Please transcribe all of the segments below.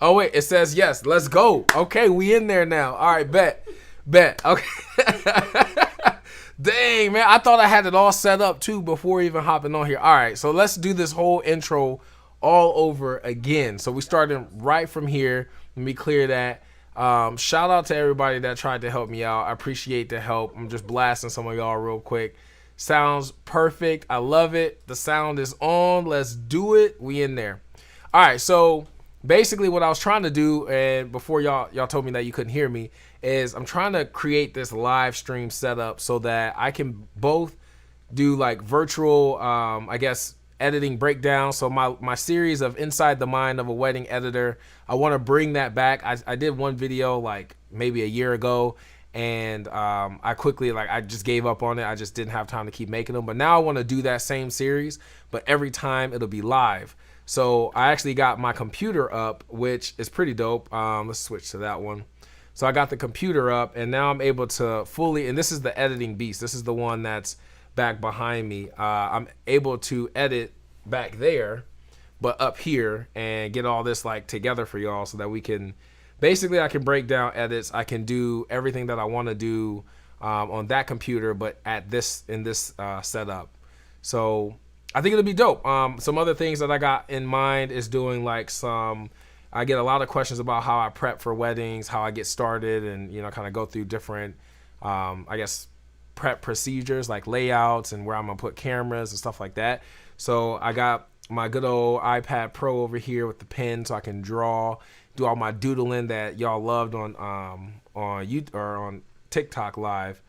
Oh wait, it says yes. Let's go. Okay, we in there now. All right, bet. Okay. Dang, man, I thought I had it all set up too before even hopping on here. All right, so let's do this whole intro all over again. So we started right from here. Let me clear that. Shout out to everybody that tried to help me out. I appreciate the help. I'm just blasting some of y'all real quick. Sounds perfect. I love it. The sound is on. Let's do it. We in there. All right, so basically what I was trying to do, and before y'all told me that you couldn't hear me, is I'm trying to create this live stream setup so that I can both do like virtual, I guess, editing breakdown. So my series of Inside the Mind of a Wedding Editor, I want to bring that back. I did one video like maybe a year ago, and I quickly, like, I just gave up on it. I just didn't have time to keep making them. But now I want to do that same series, but every time it'll be live. So I actually got my computer up, which is pretty dope. Let's switch to that one. So I got the computer up, and now I'm able to fully, and this is the editing beast. This is the one that's back behind me. I'm able to edit back there, but up here, and get all this like together for y'all so that we can, basically I can break down edits. I can do everything that I want to do on that computer, but in this setup. So I think it'll be dope. Some other things that I got in mind is doing like I get a lot of questions about how I prep for weddings, how I get started, and kind of go through different, I guess, prep procedures like layouts and where I'm gonna put cameras and stuff like that. So I got my good old iPad Pro over here with the pen, so I can draw, do all my doodling that y'all loved on YouTube or on TikTok Live.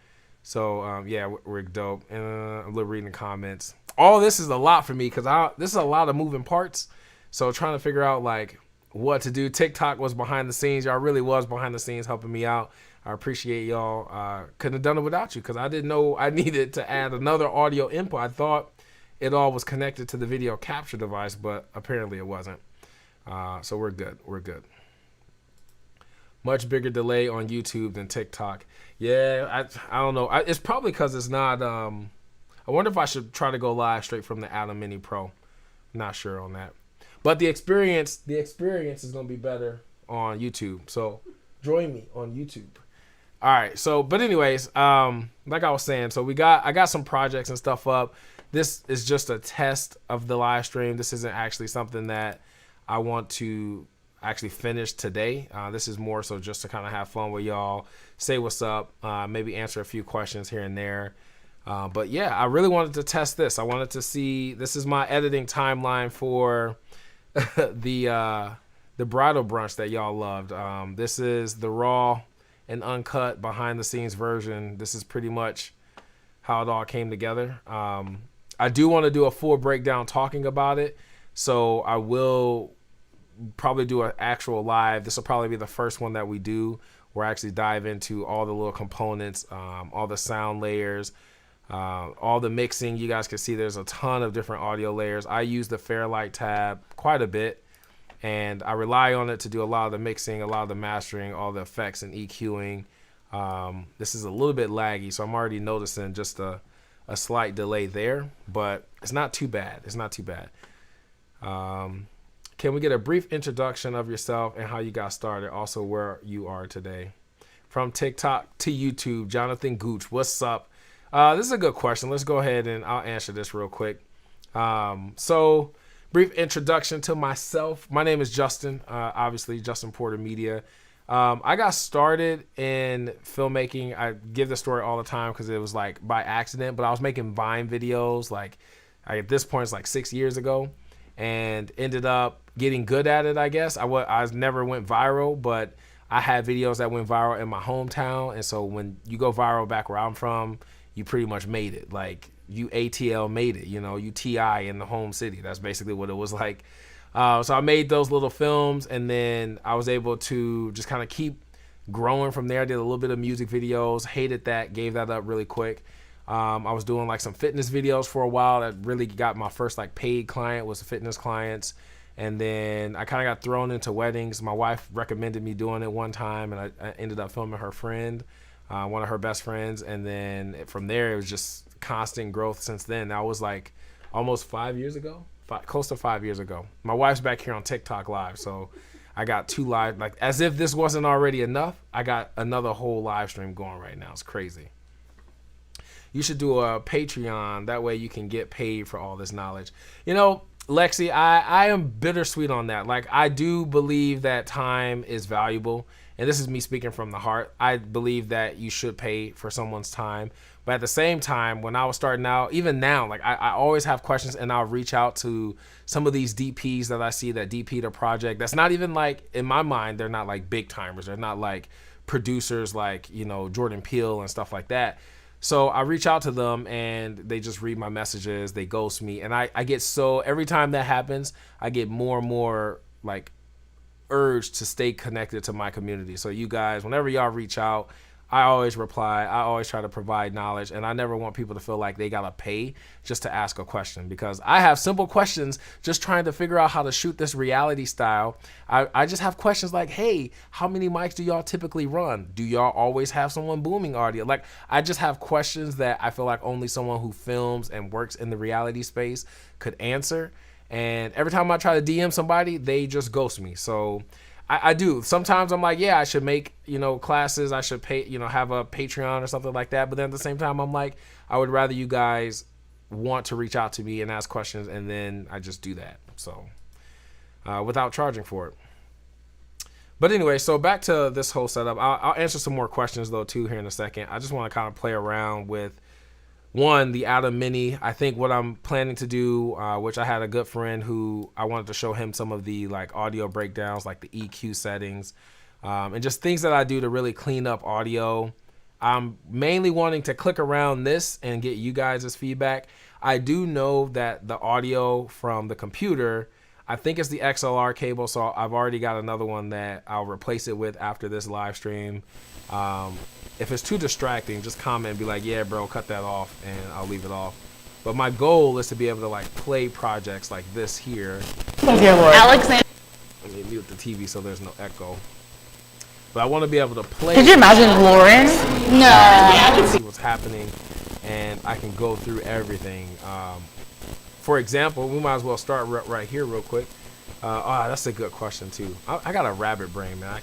So yeah, we're dope. And I'm reading the comments. All this is a lot for me because this is a lot of moving parts. So trying to figure out like what to do. TikTok was behind the scenes. Y'all really was behind the scenes helping me out. I appreciate y'all. Couldn't have done it without you because I didn't know I needed to add another audio input. I thought it all was connected to the video capture device, but apparently it wasn't. So we're good. We're good. Much bigger delay on YouTube than TikTok. Yeah, I don't know. It's probably because it's not. I wonder if I should try to go live straight from the Atom Mini Pro. Not sure on that. But the experience is gonna be better on YouTube. So join me on YouTube. All right. So, but anyways, like I was saying, so I got some projects and stuff up. This is just a test of the live stream. This isn't actually something that I want to actually finish today. This is more so just to kind of have fun with y'all, say what's up, maybe answer a few questions here and there. But yeah, I really wanted to test this. I wanted to see, this is my editing timeline for the bridal brunch that y'all loved. This is the raw and uncut behind the scenes version. This is pretty much how it all came together. I do want to do a full breakdown talking about it. So I will probably do an actual live. This will probably be the first one that we do where I actually dive into all the little components, all the sound layers, all the mixing. You guys can see there's a ton of different audio layers. I use the Fairlight tab quite a bit, and I rely on it to do a lot of the mixing, a lot of the mastering, all the effects and EQing. This is a little bit laggy, so I'm already noticing just a slight delay there, but it's not too bad. It's not too bad. Can we get a brief introduction of yourself and how you got started? Also, where you are today. From TikTok to YouTube, Jonathan Gooch, what's up? This is a good question. Let's go ahead and I'll answer this real quick. So, brief introduction to myself. My name is Justin, obviously Justin Porter Media. I got started in filmmaking. I give the story all the time because it was like by accident, but I was making Vine videos like at this point it's like 6 years ago, and ended up getting good at it, I guess. I never went viral, but I had videos that went viral in my hometown, and so when you go viral back where I'm from, you pretty much made it. Like you ATL made it, you TI in the home city. That's basically what it was like. So I made those little films, and then I was able to just kind of keep growing from there. I did a little bit of music videos, hated that, gave that up really quick. I was doing like some fitness videos for a while. That really got my first like paid client was fitness clients. And then I kind of got thrown into weddings. My wife recommended me doing it one time, and I ended up filming her friend, one of her best friends. And then from there, it was just constant growth since then. That was like almost 5 years ago. Close to 5 years ago. My wife's back here on TikTok Live, so I got 2 live, like as if this wasn't already enough. I got another whole live stream going right now. It's crazy. You should do a Patreon. That way you can get paid for all this knowledge. You know, Lexi, I am bittersweet on that. Like, I do believe that time is valuable. And this is me speaking from the heart. I believe that you should pay for someone's time. But at the same time, when I was starting out, even now, like I always have questions, and I'll reach out to some of these DPs that I see that DP the project. That's not even like, in my mind, they're not like big timers. They're not like producers like, you know, Jordan Peele and stuff like that. So I reach out to them and they just read my messages. They ghost me. And I get so, every time that happens, I get more and more like urge to stay connected to my community. So you guys, whenever y'all reach out, I always reply. I always try to provide knowledge, and I never want people to feel like they gotta pay just to ask a question, because I have simple questions just trying to figure out how to shoot this reality style. I just have questions like, hey, how many mics do y'all typically run? Do y'all always have someone booming audio? Like, I just have questions that I feel like only someone who films and works in the reality space could answer. And every time I try to DM somebody, they just ghost me. So I do. Sometimes I'm like, yeah, I should make, you know, classes. I should pay, you know, have a Patreon or something like that. But then at the same time, I'm like, I would rather you guys want to reach out to me and ask questions, and then I just do that. So without charging for it. But anyway, so back to this whole setup. I'll answer some more questions though too here in a second. I just want to kind of play around with one, the Atom Mini. I think what I'm planning to do, which I had a good friend who I wanted to show him some of the like audio breakdowns, like the EQ settings, and just things that I do to really clean up audio. I'm mainly wanting to click around this and get you guys' feedback. I do know that the audio from the computer, I think it's the XLR cable, so I've already got another one that I'll replace it with after this live stream. If it's too distracting, just comment and be like, yeah, bro, cut that off, and I'll leave it off. But my goal is to be able to like play projects like this here. Alexander. Let me mute the TV so there's no echo. But I want to be able to play. Could you imagine Lauren? No. I can see what's happening, and I can go through everything. For example, we might as well start right here real quick. That's a good question too. I got a rabbit brain, man.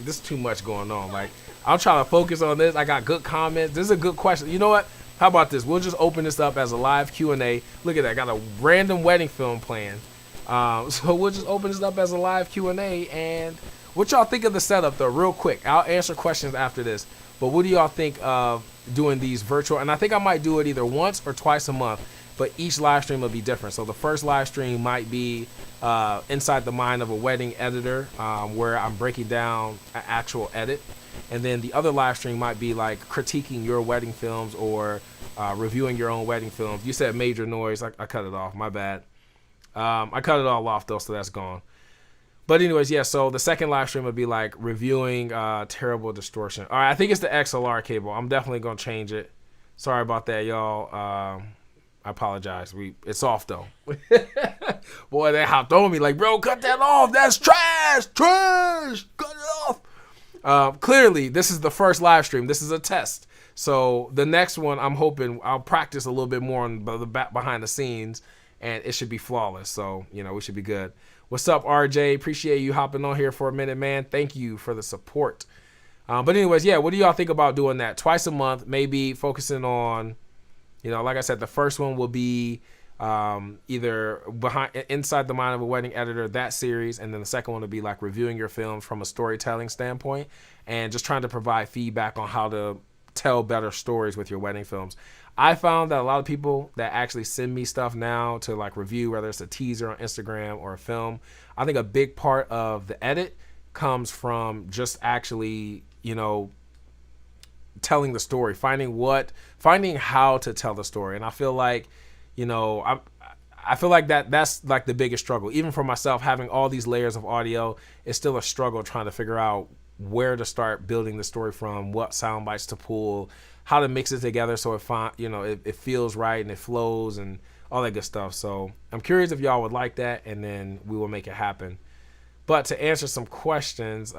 This is too much going on. Like, I'm trying to focus on this. I got good comments. This is a good question. You know what? How about this? We'll just open this up as a live Q&A. Look at that. I got a random wedding film playing. So we'll just open this up as a live Q&A. And what y'all think of the setup though, real quick? I'll answer questions after this. But what do y'all think of doing these virtual? And I think I might do it either once or twice a month. But each live stream will be different. So the first live stream might be inside the mind of a wedding editor, where I'm breaking down an actual edit. And then the other live stream might be like critiquing your wedding films or reviewing your own wedding films. You said major noise. I cut it off. My bad. I cut it all off though, so that's gone. But anyways, yeah, so the second live stream would be like reviewing terrible distortion. All right, I think it's the XLR cable. I'm definitely going to change it. Sorry about that, y'all. I apologize. It's off though. Boy, they hopped on me like, bro, cut that off. That's trash. Cut it off. Clearly, this is the first live stream. This is a test. So the next one, I'm hoping I'll practice a little bit more on the back behind the scenes, and it should be flawless. So, you know, we should be good. What's up, RJ? Appreciate you hopping on here for a minute, man. Thank you for the support. But anyways, yeah, what do y'all think about doing that? Twice a month, maybe focusing on, you know, like I said, the first one will be either inside the mind of a wedding editor, that series, and then the second one will be like reviewing your films from a storytelling standpoint and just trying to provide feedback on how to tell better stories with your wedding films. I found that a lot of people that actually send me stuff now to like review, whether it's a teaser on Instagram or a film, I think a big part of the edit comes from just actually, you know, telling the story, finding how to tell the story. And I feel like, you know, I feel like that's like the biggest struggle. Even for myself, having all these layers of audio is still a struggle trying to figure out where to start building the story from, what sound bites to pull, how to mix it together so it feels right and it flows and all that good stuff. So I'm curious if y'all would like that, and then we will make it happen. But to answer some questions,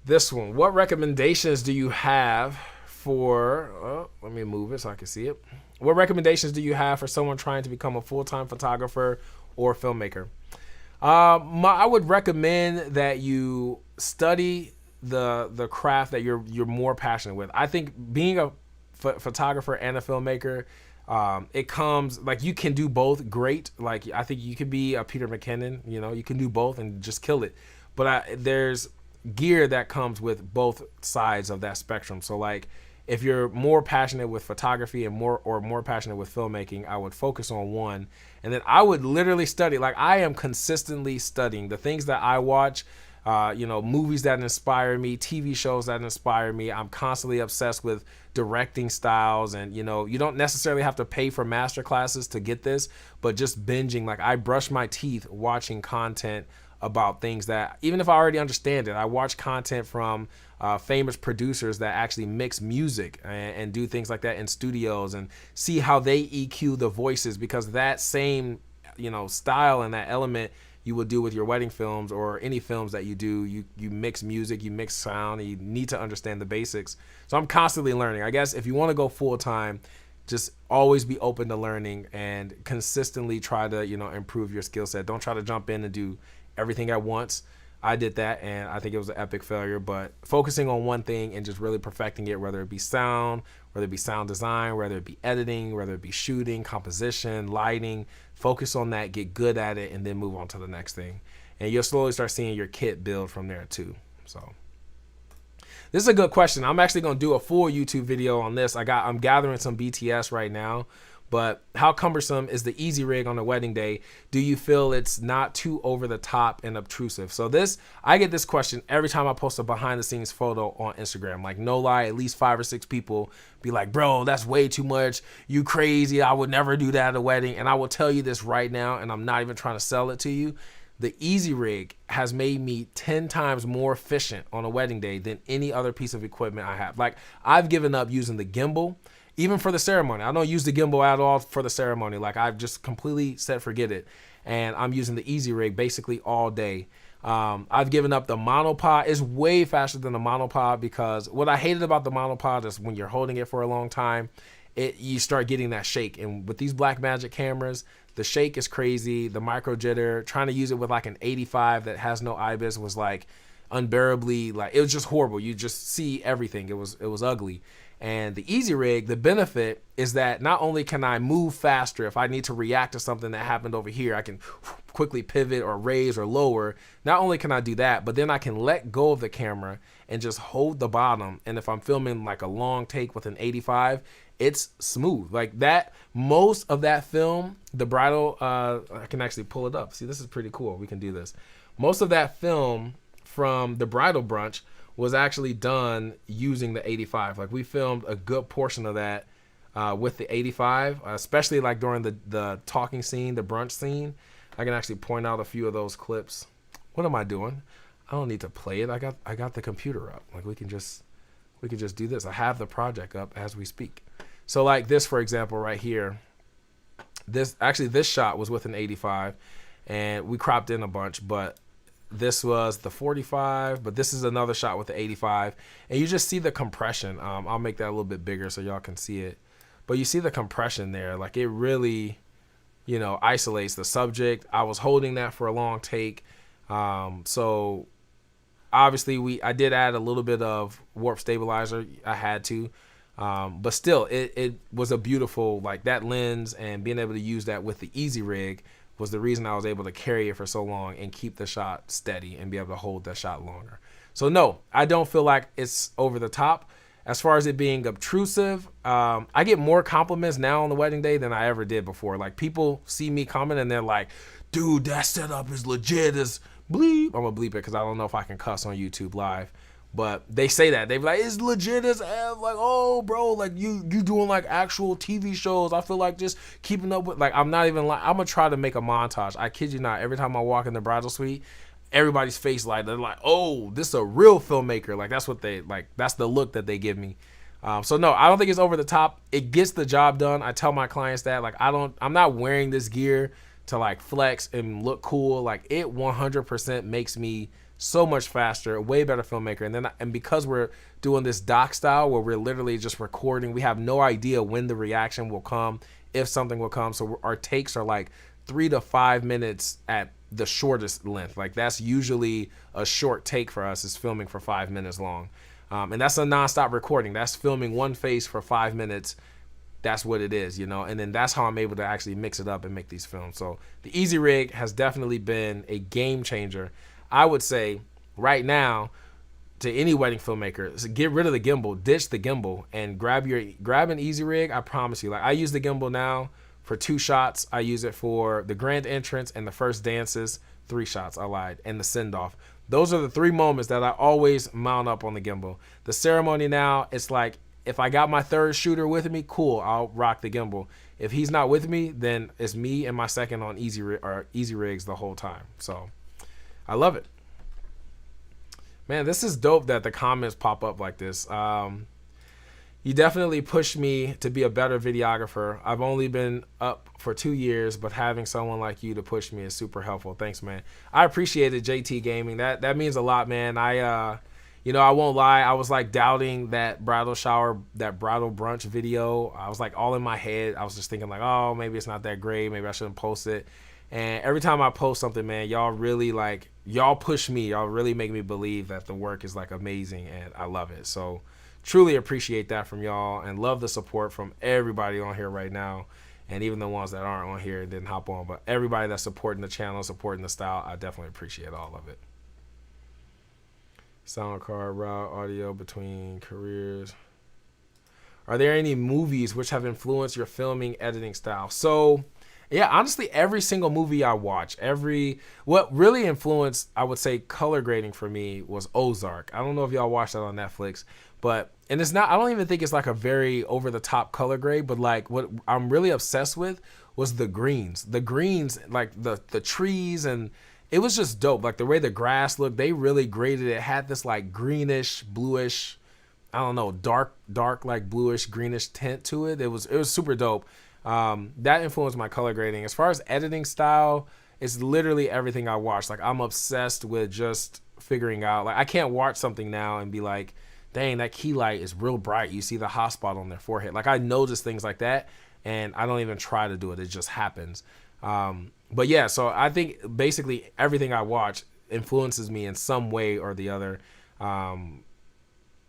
this one, what recommendations do you have for, let me move it so I can see it. What recommendations do you have for someone trying to become a full-time photographer or filmmaker? I would recommend that you study the craft that you're more passionate with. I think being a photographer and a filmmaker, it comes like you can do both great. Like I think you could be a Peter McKinnon, you can do both and just kill it. But there's gear that comes with both sides of that spectrum. So like if you're more passionate with photography and more passionate with filmmaking, I would focus on one. And then I would literally study. Like I am consistently studying the things that I watch, movies that inspire me, TV shows that inspire me. I'm constantly obsessed with directing styles, and you don't necessarily have to pay for master classes to get this, but just binging. Like I brush my teeth watching content about things that even if I already understand it, I watch content from famous producers that actually mix music and do things like that in studios and see how they EQ the voices, because that same style and that element you would do with your wedding films or any films that you do. You mix music, you mix sound, and you need to understand the basics. So I'm constantly learning. I guess if you want to go full time, just always be open to learning and consistently try to improve your skill set. Don't try to jump in and do everything at once. I did that and I think it was an epic failure, but focusing on one thing and just really perfecting it, whether it be sound, whether it be sound design, whether it be editing, whether it be shooting, composition, lighting, focus on that, get good at it, and then move on to the next thing. And you'll slowly start seeing your kit build from there too. So this is a good question. I'm actually going to do a full YouTube video on this. I'm gathering some BTS right now. But how cumbersome is the easyrig on a wedding day? Do you feel it's not too over the top and obtrusive? So I get this question every time I post a behind the scenes photo on Instagram. Like no lie, at least 5 or 6 people be like, bro, that's way too much. You crazy. I would never do that at a wedding. And I will tell you this right now, and I'm not even trying to sell it to you. The easyrig has made me 10 times more efficient on a wedding day than any other piece of equipment I have. Like I've given up using the gimbal. Even for the ceremony, I don't use the gimbal at all for the ceremony. Like I've just completely said forget it, and I'm using the easyrig basically all day. I've given up the monopod. It's way faster than the monopod, because what I hated about the monopod is when you're holding it for a long time, you start getting that shake. And with these Blackmagic cameras, the shake is crazy. The micro jitter, trying to use it with like an 85 that has no IBIS was like unbearably, like it was just horrible. You just see everything. It was ugly. And the easyrig, the benefit is that not only can I move faster if I need to react to something that happened over here, I can quickly pivot or raise or lower. Not only can I do that, but then I can let go of the camera and just hold the bottom. And if I'm filming like a long take with an 85, it's smooth. Like that, most of that film, the bridal, I can actually pull it up. See, this is pretty cool. We can do this. Most of that film from the bridal brunch was actually done using the 85. Like we filmed a good portion of that with the 85, especially like during the talking scene, the brunch scene. I can actually point out a few of those clips. What am I doing? I don't need to play it. I got the computer up. Like we can just do this. I have the project up as we speak. So like this, for example, right here, this shot was with an 85 and we cropped in a bunch, but this was the 45, but this is another shot with the 85. And you just see the compression. I'll make that a little bit bigger so y'all can see it. But you see the compression there. Like it really, isolates the subject. I was holding that for a long take. So obviously I did add a little bit of warp stabilizer. I had to. But still, it was a beautiful, like that lens and being able to use that with the easyrig was the reason I was able to carry it for so long and keep the shot steady and be able to hold that shot longer. So no, I don't feel like it's over the top. As far as it being obtrusive, I get more compliments now on the wedding day than I ever did before. Like people see me comment and they're like, dude, that setup is legit as bleep. I'm gonna bleep it because I don't know if I can cuss on YouTube live. But they say that. They be like, it's legit as F. Like, oh, bro, like you doing like actual TV shows. I feel like just keeping up with, like, I'm not even like, I'm going to try to make a montage. I kid you not. Every time I walk in the bridal suite, everybody's face like, they're like, oh, this is a real filmmaker. Like, that's what they, like, that's the look that they give me. So no, I don't think it's over the top. It gets the job done. I tell my clients that, like, I'm not wearing this gear to like flex and look cool. Like it 100% makes me so much faster, way better filmmaker. And because we're doing this doc style where we're literally just recording, we have no idea when the reaction will come, if something will come. So our takes are like 3 to 5 minutes at the shortest length. Like that's usually a short take for us, is filming for 5 minutes long. And that's a nonstop recording. That's filming one face for 5 minutes. That's what it is, you know, and then that's how I'm able to actually mix it up and make these films. So the easyrig has definitely been a game changer. I would say right now to any wedding filmmaker, so get rid of the gimbal, ditch the gimbal, and grab an easyrig. I promise you, like I use the gimbal now for 2 shots. I use it for the grand entrance and the first dances, 3 shots, I lied, and the send off. Those are the 3 moments that I always mount up on the gimbal. The ceremony now, it's like, if I got my 3rd shooter with me, cool, I'll rock the gimbal. If he's not with me, then it's me and my second on easyrigs the whole time. So I love it. Man, this is dope that the comments pop up like this. You definitely pushed me to be a better videographer. I've only been up for 2 years, but having someone like you to push me is super helpful. Thanks, man. I appreciate it, JT Gaming. That means a lot, man. You know, I won't lie. I was like doubting that bridal shower, that bridal brunch video. I was like all in my head. I was just thinking like, oh, maybe it's not that great. Maybe I shouldn't post it. And every time I post something, man, y'all really like, y'all push me. Y'all really make me believe that the work is like amazing, and I love it. So truly appreciate that from y'all, and love the support from everybody on here right now. And even the ones that aren't on here and didn't hop on, but everybody that's supporting the channel, supporting the style, I definitely appreciate all of it. Sound card route, audio between careers. Are there any movies which have influenced your filming, editing style? So, yeah, honestly, every single movie I watch, what really influenced, I would say, color grading for me was Ozark. I don't know if y'all watched that on Netflix, and it's not, I don't even think it's like a very over the top color grade, but like what I'm really obsessed with was the greens. The greens, like the trees, and it was just dope. Like the way the grass looked, they really graded it. It had this like greenish, bluish, I don't know, dark like bluish, greenish tint to it. It was super dope. That influenced my color grading. As far as editing style, it's literally everything I watch. Like I'm obsessed with just figuring out, like I can't watch something now and be like, dang, that key light is real bright. You see the hot spot on their forehead. Like I notice things like that, and I don't even try to do it. It just happens. But yeah, so I think basically everything I watch influences me in some way or the other.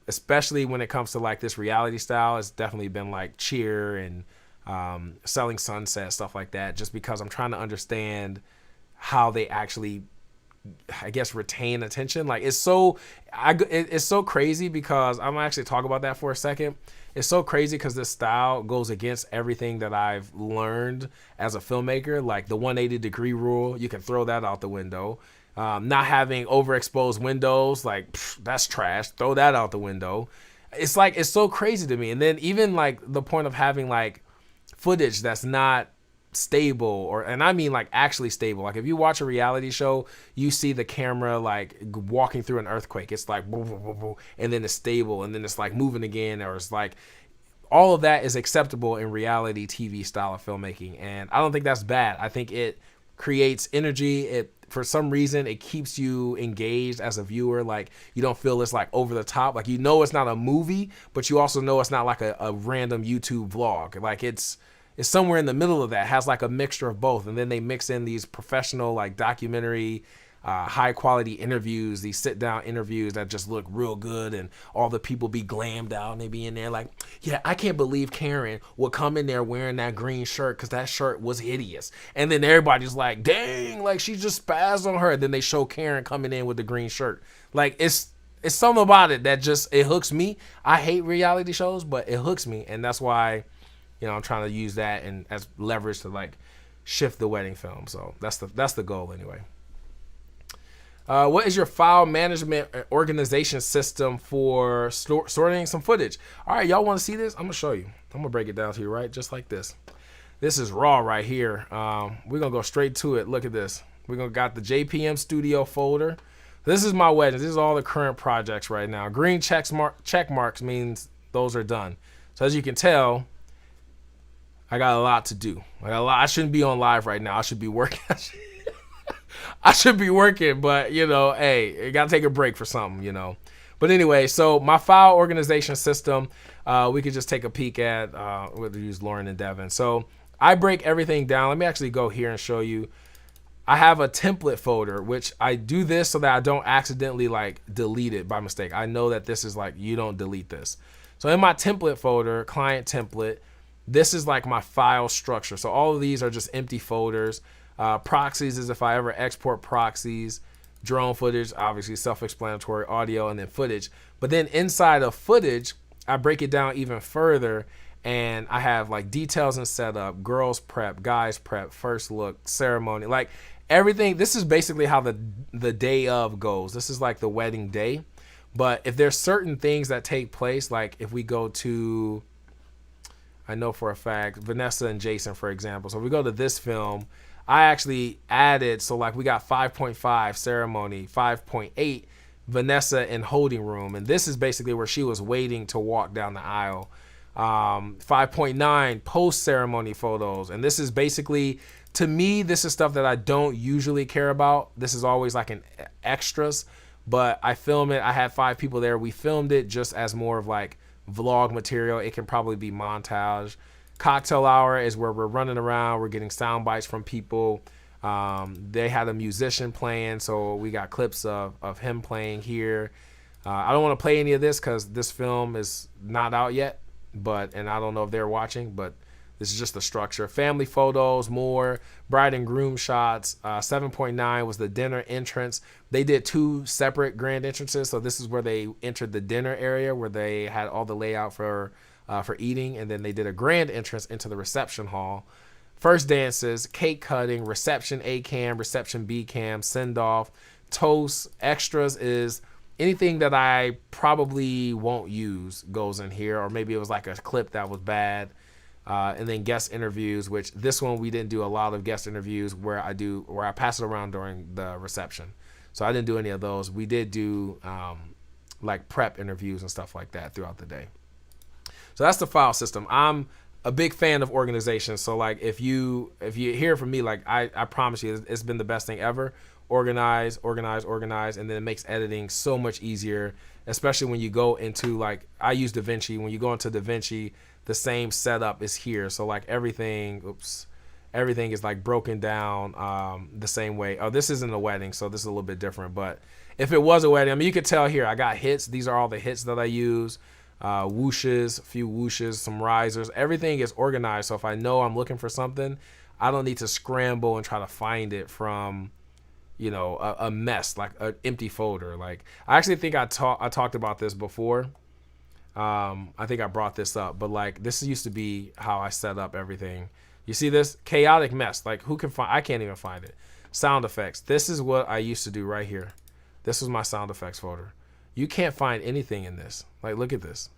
Especially when it comes to like this reality style, it's definitely been like Cheer and Selling Sunset, stuff like that, just because I'm trying to understand how they actually, I guess, retain attention. Like it's so crazy, because I'm gonna actually talk about that for a second. It's so crazy because this style goes against everything that I've learned as a filmmaker. Like the 180-degree rule, you can throw that out the window. Not having overexposed windows, like that's trash. Throw that out the window. It's like, it's so crazy to me. And then even like the point of having like footage that's not stable, and I mean like actually stable. Like if you watch a reality show, you see the camera like walking through an earthquake. It's like boo, boo, boo, boo, and then it's stable, and then it's like moving again, or it's like all of that is acceptable in reality TV style of filmmaking. And I don't think that's bad. I think it creates energy. For some reason, it keeps you engaged as a viewer. Like you don't feel it's like over the top. Like, you know, it's not a movie, but you also know it's not like a random YouTube vlog. Like it's somewhere in the middle of that, has like a mixture of both. And then they mix in these professional, like documentary, high quality interviews, these sit down interviews that just look real good, and all the people be glammed out, and they be in there like, yeah, I can't believe Karen would come in there wearing that green shirt because that shirt was hideous. And then everybody's like, dang, like she just spazzed on her. And then they show Karen coming in with the green shirt. Like it's something about it that just, it hooks me. I hate reality shows, but it hooks me. And that's why, you know, I'm trying to use that and as leverage to like shift the wedding film. So that's the goal anyway. What is your file management organization system for sorting some footage? All right, y'all want to see this? I'm gonna show you. I'm gonna break it down to you, right? Just like this. This is raw right here. We're gonna go straight to it. Look at this. We're gonna got the JPM Studio folder. This is my wedding. This is all the current projects right now. Green check marks means those are done. So as you can tell, I got a lot to do. I shouldn't be on live right now. I should be working. I should be working, but you know, hey, you gotta take a break for something, you know. But anyway, so my file organization system, we could just take a peek at. We'll use Lauren and Devin. So I break everything down. Let me actually go here and show you. I have a template folder, which I do this so that I don't accidentally like delete it by mistake. I know that this is like, you don't delete this. So in my template folder, client template, this is like my file structure. So all of these are just empty folders. Proxies is if I ever export proxies. Drone footage, obviously self-explanatory, audio, and then footage. But then inside of footage, I break it down even further, and I have like details and setup, girls prep, guys prep, first look, ceremony, like everything. This is basically how the day of goes. This is like the wedding day. But if there's certain things that take place, like if we go to, I know for a fact, Vanessa and Jason, for example. So if we go to this film, I actually added, so like we got 5.5 ceremony, 5.8 Vanessa in holding room. And this is basically where she was waiting to walk down the aisle. 5.9 post ceremony photos. And this is basically, to me, this is stuff that I don't usually care about. This is always like an extras, but I film it. I had 5 people there. We filmed it just as more of like vlog material. It can probably be montage. Cocktail hour is where we're running around. We're getting sound bites from people. They had a musician playing, so we got clips of him playing here. I don't want to play any of this because this film is not out yet, and I don't know if they're watching, but this is just the structure. Family photos, more bride and groom shots. 7.9 was the dinner entrance. They did 2 separate grand entrances, so this is where they entered the dinner area where they had all the layout for eating, and then they did a grand entrance into the reception hall. First dances, cake cutting, reception A cam, reception B cam, send off, toast. Extras is anything that I probably won't use goes in here, or maybe it was like a clip that was bad. And then guest interviews, which this one we didn't do a lot of guest interviews where I pass it around during the reception. So I didn't do any of those. We did do like prep interviews and stuff like that throughout the day. So that's the file system. I'm a big fan of organization. So like if you hear from me, like I promise you, it's been the best thing ever. Organize, and then it makes editing so much easier, especially when you go into like, I use Davinci. When you go into Davinci, the same setup is here. So like everything is like broken down the same way. Oh, this isn't a wedding, so this is a little bit different. But if it was a wedding, I mean, you could tell here, I got hits. These are all the hits that I use. Whooshes, a few whooshes, some risers. Everything is organized. So if I know I'm looking for something, I don't need to scramble and try to find it from, a mess, like an empty folder. Like I actually think I talked about this before. I think I brought this up, but like this used to be how I set up everything. You see this chaotic mess? Like who can find? I can't even find it. Sound effects. This is what I used to do right here. This was my sound effects folder. You can't find anything in this. Like, look at this.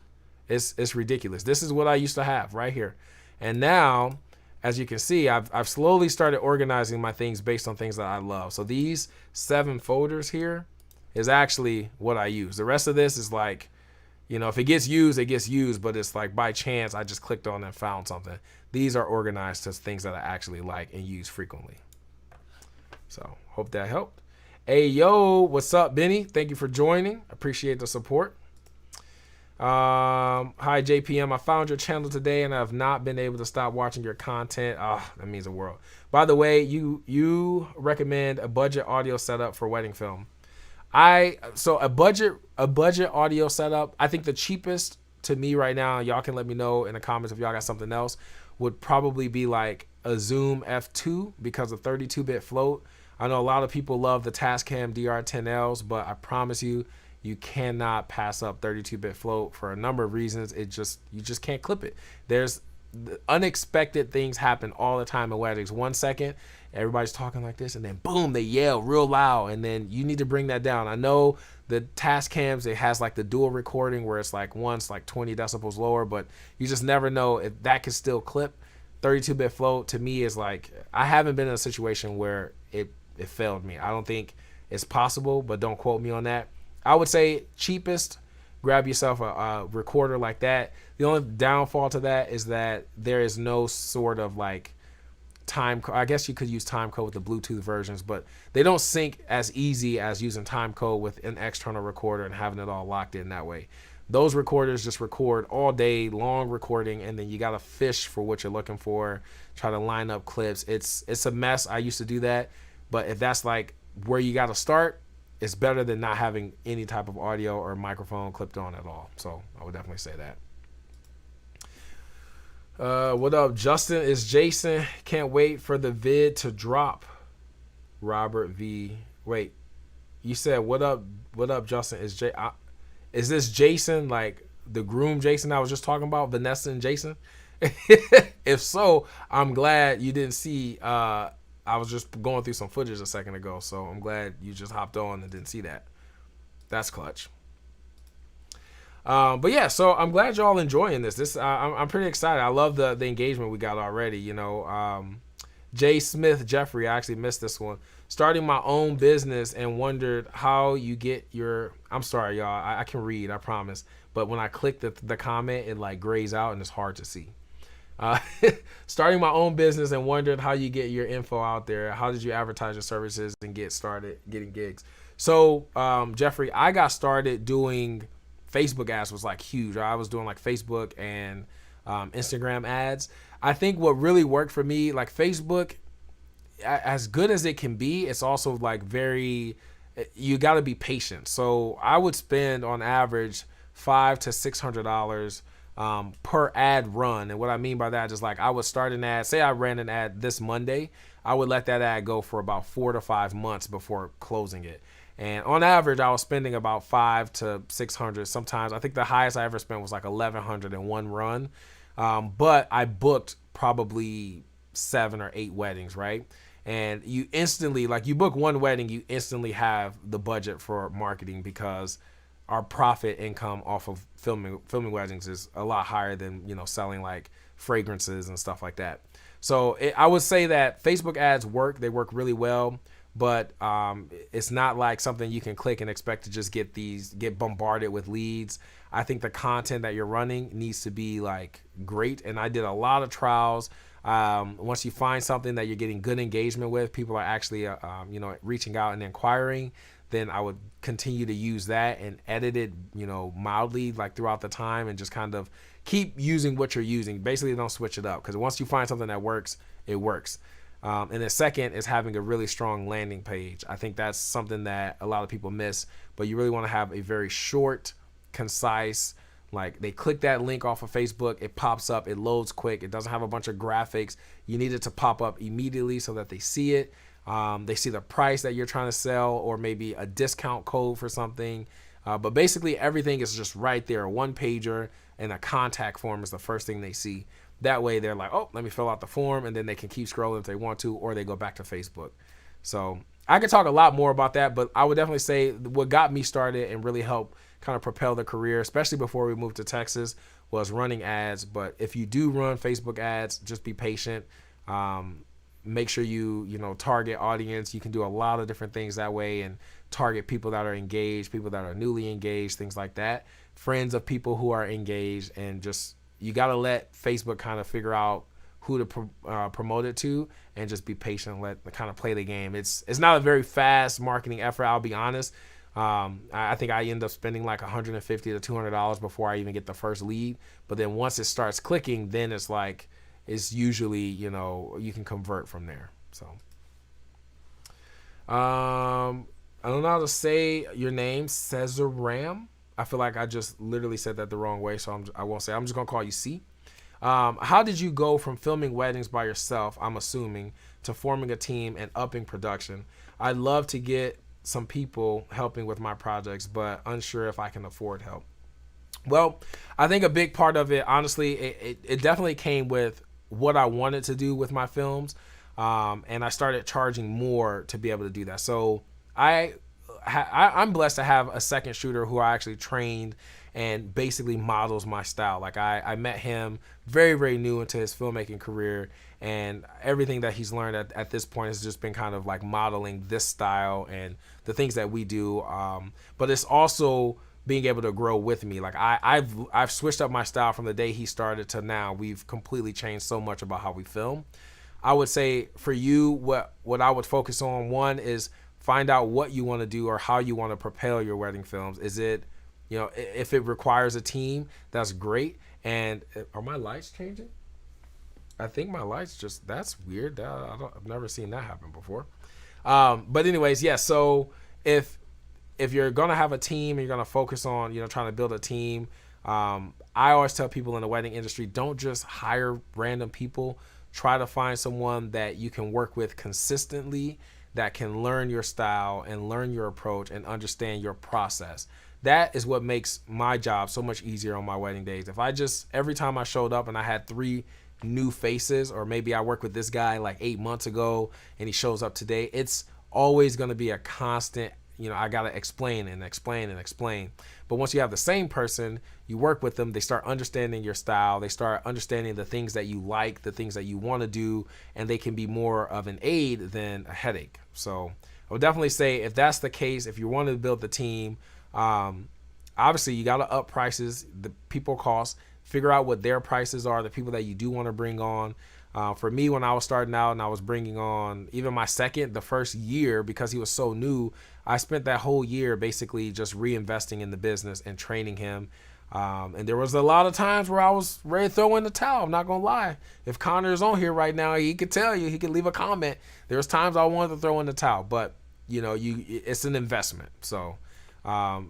It's ridiculous. This is what I used to have right here. And now, as you can see, I've slowly started organizing my things based on things that I love. So these 7 folders here is actually what I use. The rest of this is like, if it gets used, it gets used, but it's like by chance I just clicked on and found something. These are organized to things that I actually like and use frequently. So hope that helped. Hey, yo, what's up, Benny? Thank you for joining. Appreciate the support. Hi, JPM. I found your channel today, and I have not been able to stop watching your content. That means the world. By the way, you recommend a budget audio setup for wedding film. So a budget audio setup, I think the cheapest to me right now, y'all can let me know in the comments if y'all got something else, would probably be like a Zoom F2 because of 32-bit float. I know a lot of people love the Tascam DR10Ls, but I promise you cannot pass up 32-bit float for a number of reasons. You just can't clip it. There's unexpected things happen all the time in weddings. 1 second, everybody's talking like this, and then boom, they yell real loud, and then you need to bring that down. I know the Tascams, it has like the dual recording where it's like one's like 20 decibels lower, but you just never know if that can still clip. 32-bit float to me is like, I haven't been in a situation where it failed me. I don't think it's possible, but don't quote me on that. I would say cheapest, grab yourself a recorder like that. The only downfall to that is that there is no sort of like time code. I guess you could use time code with the Bluetooth versions, but they don't sync as easy as using time code with an external recorder and having it all locked in that way. Those recorders just record all day long recording, and then you got to fish for what you're looking for, try to line up clips. It's a mess. I used to do that. But if that's like where you got to start, it's better than not having any type of audio or microphone clipped on at all. So I would definitely say that. What up, Justin? Is Jason? Can't wait for the vid to drop. Robert V. Wait, you said what up? What up, Justin? Is this Jason, like the groom Jason I was just talking about, Vanessa and Jason? If so, I'm glad you didn't see. I was just going through some footage a second ago, so I'm glad you just hopped on and didn't see that. That's clutch. But yeah, so I'm glad y'all enjoying this. I'm pretty excited. I love the engagement we got already. You know, Jay Smith Jeffrey. I actually missed this one. Starting my own business and wondered how you get your. I'm sorry, y'all. I can read. I promise. But when I click the comment, it like grays out and it's hard to see. Starting my own business and wondered how you get your info out there. How did you advertise your services and get started getting gigs? So, Jeffrey, I got started doing Facebook ads was like huge. I was doing like Facebook and Instagram ads. I think what really worked for me, like Facebook, as good as it can be, it's also like you got to be patient. So I would spend on average $500 to $600 per ad run. And what I mean by that is like I would start an ad, say I ran an ad this Monday, I would let that ad go for about 4 to 5 months before closing it. And on average, I was spending about $500 to $600. Sometimes I think the highest I ever spent was like $1,100 in one run. But I booked probably 7 or 8 weddings, right? And you instantly, like you book one wedding, you instantly have the budget for marketing because our profit income off of filming weddings is a lot higher than, you know, selling like fragrances and stuff like that. So I would say that Facebook ads work. They work really well, but it's not like something you can click and expect to just get bombarded with leads. I think the content that you're running needs to be like great. And I did a lot of trials. Once you find something that you're getting good engagement with, people are actually, reaching out and inquiring, then I would continue to use that and edit it, mildly like throughout the time and just kind of keep using what you're using. Basically, don't switch it up because once you find something that works, it works. And then second is having a really strong landing page. I think that's something that a lot of people miss, but you really want to have a very short, concise, like they click that link off of Facebook, it pops up, it loads quick, it doesn't have a bunch of graphics. You need it to pop up immediately so that they see it. They see the price that you're trying to sell or maybe a discount code for something. But basically everything is just right there. A one pager and a contact form is the first thing they see. That way they're like, oh, let me fill out the form, and then they can keep scrolling if they want to, or they go back to Facebook. So I could talk a lot more about that, but I would definitely say what got me started and really helped kind of propel the career, especially before we moved to Texas, was running ads. But if you do run Facebook ads, just be patient. Make sure you target audience. You can do a lot of different things that way and target people that are engaged, people that are newly engaged, things like that, friends of people who are engaged, and just you got to let Facebook kind of figure out who to promote it to, and just be patient, let kind of play the game. It's not a very fast marketing effort, I'll be honest. I think I end up spending like $150 to $200 before I even get the first lead. But then once it starts clicking, then it's like, it's usually, you can convert from there. So, I don't know how to say your name, Cesaram. I feel like I just literally said that the wrong way, so I won't say. I'm just gonna call you C. How did you go from filming weddings by yourself, I'm assuming, to forming a team and upping production? I'd love to get some people helping with my projects, but unsure if I can afford help. Well, I think a big part of it, honestly, it definitely came with what I wanted to do with my films, and I started charging more to be able to do that. So I'm blessed to have a second shooter who I actually trained and basically models my style. Like I met him very, very new into his filmmaking career, and everything that he's learned at this point has just been kind of like modeling this style and the things that we do. But it's also being able to grow with me. Like I've switched up my style from the day he started to now. We've completely changed so much about how we film. I would say for you, what I would focus on, one is find out what you want to do or how you want to propel your wedding films. Is it, if it requires a team, that's great. And are my lights changing? I think my lights that's weird. I've never seen that happen before. But anyways, yeah. So if you're gonna have a team and you're gonna focus on trying to build a team, I always tell people in the wedding industry, don't just hire random people. Try to find someone that you can work with consistently, that can learn your style and learn your approach and understand your process. That is what makes my job so much easier on my wedding days. If I just, every time I showed up and I had 3 new faces, or maybe I worked with this guy like 8 months ago and he shows up today, it's always going to be a constant, I got to explain and explain and explain. But once you have the same person, you work with them, they start understanding your style, they start understanding the things that you like, the things that you want to do, and they can be more of an aid than a headache. So I would definitely say, if that's the case, if you want to build the team, obviously you got to up prices, the people cost, figure out what their prices are, the people that you do want to bring on. For me, when I was starting out and I was bringing on even the first year, because he was so new, I spent that whole year basically just reinvesting in the business and training him. And there was a lot of times where I was ready to throw in the towel. I'm not going to lie. If Connor is on here right now, he could tell you, he could leave a comment. There was times I wanted to throw in the towel, but it's an investment. So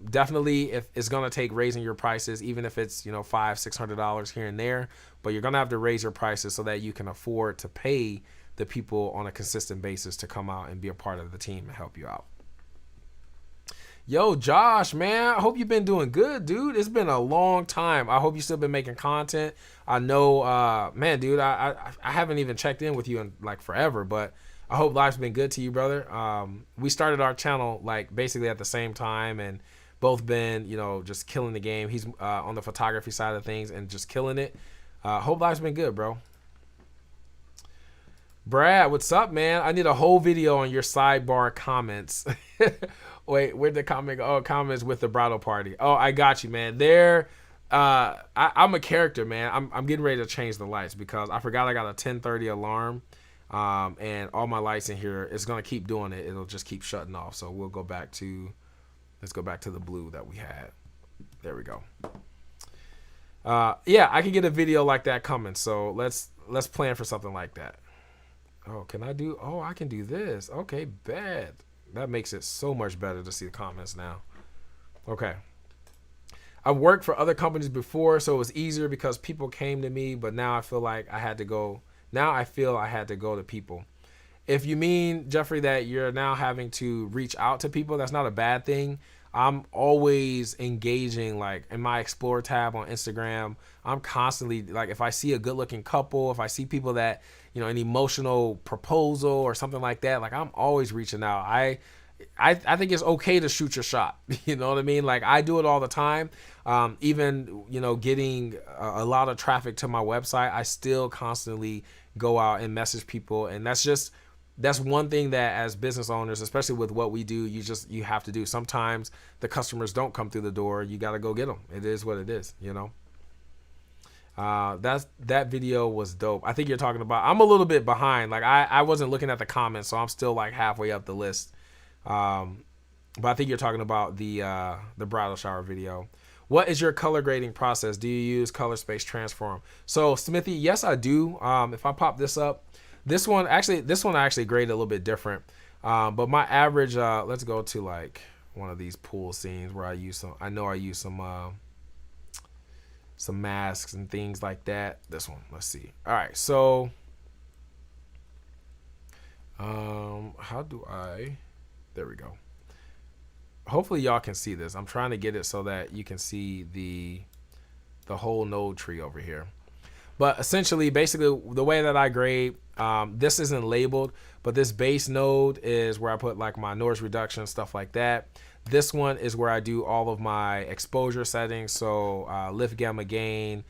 definitely, if it's going to take raising your prices, even if it's $500-$600 here and there, but you're going to have to raise your prices so that you can afford to pay the people on a consistent basis to come out and be a part of the team and help you out. Yo, Josh, man, I hope you've been doing good, dude. It's been a long time. I hope you still been making content. I know, man, dude, I haven't even checked in with you in like forever, but I hope life's been good to you, brother. We started our channel like basically at the same time, and both been, just killing the game. He's on the photography side of things and just killing it. Hope life's been good, bro. Brad, what's up, man? I need a whole video on your sidebar comments. Wait, where'd the comment go? Oh, comments with the bridal party. Oh, I got you, man. I'm a character, man. I'm getting ready to change the lights because I forgot I got a 10:30 alarm. And all my lights in here, it's going to keep doing it. It'll just keep shutting off. So let's go back to the blue that we had. There we go. Yeah, I can get a video like that coming. So let's plan for something like that. Oh, I can do this. Okay, bad. That makes it so much better to see the comments now. Okay. I've worked for other companies before, so it was easier because people came to me, but now I feel like I had to go. Now I feel I had to go to people. If you mean, Jeffrey, that you're now having to reach out to people, that's not a bad thing. I'm always engaging, like in my Explore tab on Instagram. I'm constantly, like, if I see a good looking couple, if I see people that, an emotional proposal or something like that, like I'm always reaching out. I think it's okay to shoot your shot. You know what I mean? Like I do it all the time. Even, getting a lot of traffic to my website, I still constantly go out and message people. And that's one thing that as business owners, especially with what we do, you have to do. Sometimes the customers don't come through the door. You got to go get them. It is what it is, that video was dope. I think you're talking about, I'm a little bit behind. Like I wasn't looking at the comments, so I'm still like halfway up the list. But I think you're talking about the bridal shower video. What is your color grading process? Do you use color space transform? So Smithy, yes, I do. If I pop this up, this one I actually graded a little bit different. But my average, let's go to like one of these pool scenes where I use some masks and things like that. This one, let's see. All right, so there we go. Hopefully y'all can see this. I'm trying to get it so that you can see the whole node tree over here. But essentially, basically, the way that I grade, this isn't labeled, but this base node is where I put like my noise reduction, stuff like that. This one is where I do all of my exposure settings. So lift, gamma, gain,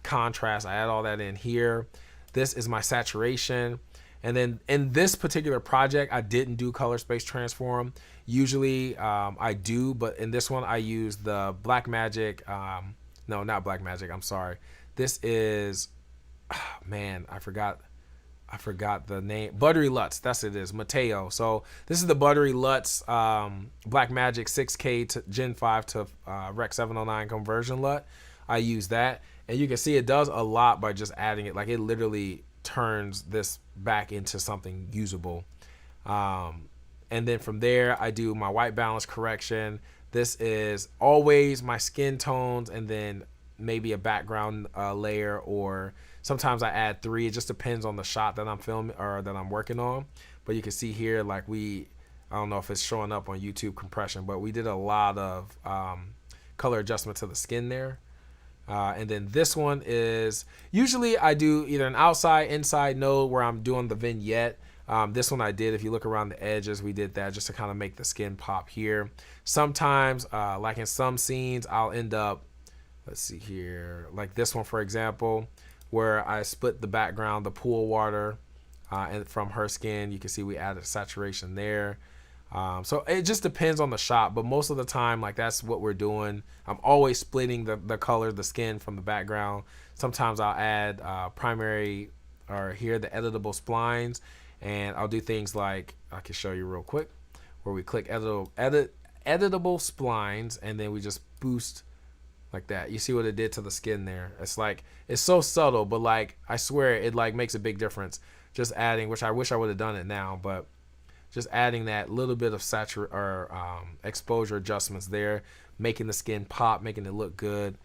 contrast, I add all that in here. This is my saturation. And then in this particular project, I didn't do color space transform. Usually I do, but in this one I use the Blackmagic. No, not Blackmagic. I'm sorry. This is, man, I forgot the name. Buttery Lutz. That's what it is. Mateo. So this is the Buttery Lutz Blackmagic 6K to Gen 5 to Rec 709 conversion LUT. I use that, and you can see it does a lot by just adding it. Like it literally turns this back into something usable. And then from there, I do my white balance correction. This is always my skin tones and then maybe a background layer, or sometimes I add 3. It just depends on the shot that I'm filming or that I'm working on. But you can see here, like I don't know if it's showing up on YouTube compression, but we did a lot of color adjustment to the skin there. And then this one is, usually I do either an outside, inside node where I'm doing the vignette. This one I did, if you look around the edges, we did that just to kind of make the skin pop here. Sometimes, like in some scenes, I'll end up, let's see here, like this one, for example, where I split the background, the pool water, and from her skin, you can see we added saturation there. So it just depends on the shot, but most of the time, like that's what we're doing. I'm always splitting the color, the skin from the background. Sometimes I'll add primary, or here, the editable splines, and I'll do things like, I can show you real quick, where we click editable splines, and then we just boost like that. You see what it did to the skin there? It's like, it's so subtle, but like, I swear it like makes a big difference. Just adding, which I wish I would have done it now, but just adding that little bit of exposure adjustments there, making the skin pop, making it look good.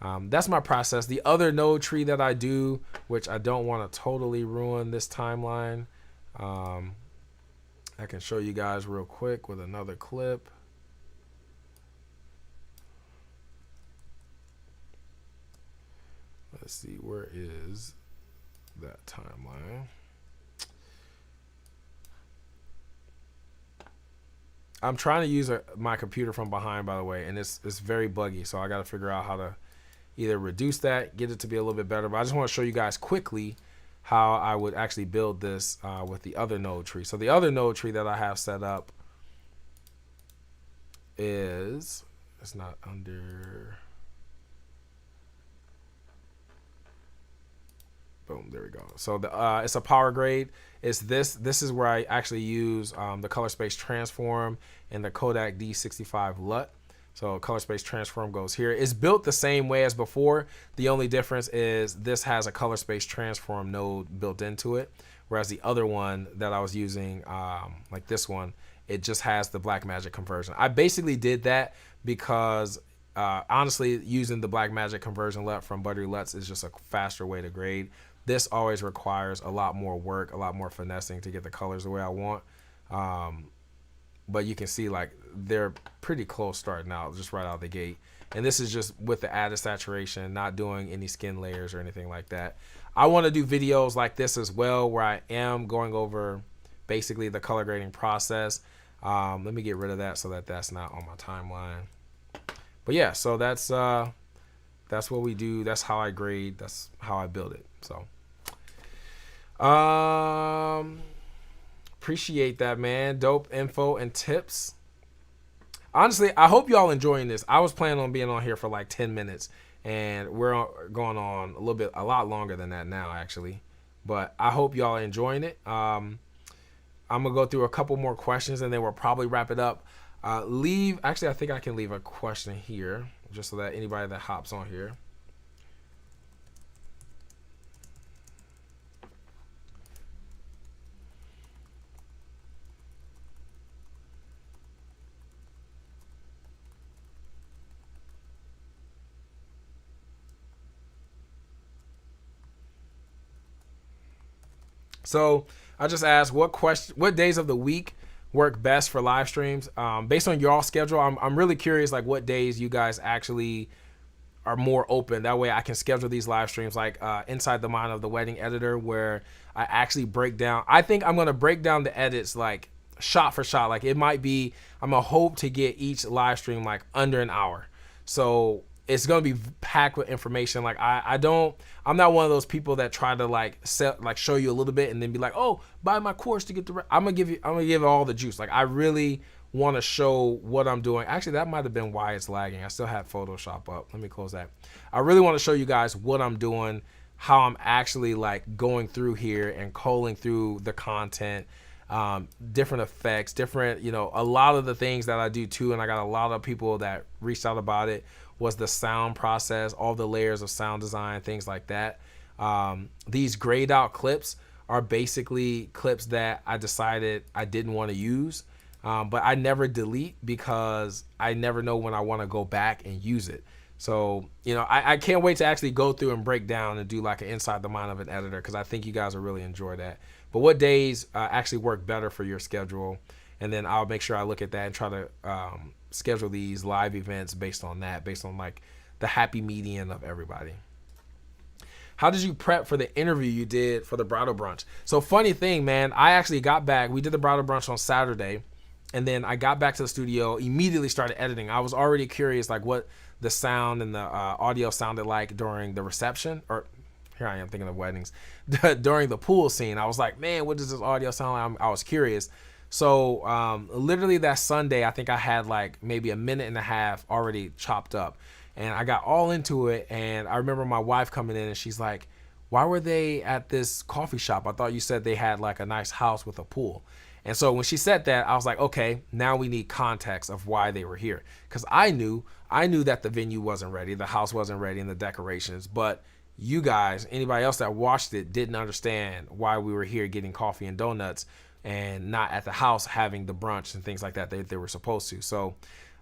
That's my process. The other node tree that I do, which I don't want to totally ruin this timeline, I can show you guys real quick with another clip. Let's see, where is that timeline? I'm trying to use my computer from behind, by the way, and it's very buggy, so I got to figure out how to either reduce that, get it to be a little bit better. But I just want to show you guys quickly how I would actually build this with the other node tree. So the other node tree that I have set up is, it's not under, boom, there we go. So it's a power grade. It's this is where I actually use the color space transform and the Kodak D65 LUT. So color space transform goes here. It's built the same way as before. The only difference is this has a color space transform node built into it, whereas the other one that I was using, like this one, it just has the Blackmagic conversion. I basically did that because honestly, using the Blackmagic conversion LUT from Buttery LUTs is just a faster way to grade. This always requires a lot more work, a lot more finessing to get the colors the way I want. But you can see like they're pretty close starting out, just right out of the gate. And this is just with the added saturation, not doing any skin layers or anything like that. I want to do videos like this as well, where I am going over basically the color grading process. Let me get rid of that so that that's not on my timeline. But yeah, so that's what we do. That's how I grade. That's how I build it. So appreciate that, man. Dope info and tips. Honestly, I hope y'all enjoying this. I was planning on being on here for like 10 minutes, and we're going on a lot longer than that now, actually. But I hope y'all are enjoying it. I'm gonna go through a couple more questions, and then we'll probably wrap it up. Actually, I think I can leave a question here, just so that anybody that hops on here. So I just asked what days of the week work best for live streams. Based on your all schedule, I'm really curious like what days you guys actually are more open. That way I can schedule these live streams like inside the mind of the wedding editor, where I actually break down. I think I'm gonna break down the edits like shot for shot. Like it might be, I'm gonna hope to get each live stream like under an hour. So it's gonna be packed with information. Like I'm not one of those people that try to like show you a little bit and then be like, oh, buy my course to get the. I'm gonna give all the juice. Like I really want to show what I'm doing. Actually, that might have been why it's lagging. I still have Photoshop up. Let me close that. I really want to show you guys what I'm doing, how I'm actually like going through here and culling through the content, different effects, different, a lot of the things that I do too. And I got a lot of people that reached out about it. Was the sound process, all the layers of sound design, things like that. These grayed out clips are basically clips that I decided I didn't want to use. But I never delete because I never know when I want to go back and use it. So, I can't wait to actually go through and break down and do like an inside the mind of an editor, because I think you guys will really enjoy that. But what days actually work better for your schedule? And then I'll make sure I look at that and try to schedule these live events based on that, based on like the happy median of everybody. How did you prep for the interview you did for the bridal brunch? So funny thing, man, I actually got back. We did the bridal brunch on Saturday. And then I got back to the studio, immediately started editing. I was already curious, like what the sound and the audio sounded like during the reception, or here I am thinking of weddings, during the pool scene. I was like, man, what does this audio sound like? I was curious. So literally that Sunday, I think I had like maybe a minute and a half already chopped up, and I got all into it. And I remember my wife coming in and she's like, why were they at this coffee shop? I thought you said they had like a nice house with a pool. And so when she said that, I was like, okay, now we need context of why they were here. Because I knew that the venue wasn't ready, the house wasn't ready, and the decorations. But you guys, anybody else that watched it, didn't understand why we were here getting coffee and donuts and not at the house having the brunch and things like that they were supposed to. So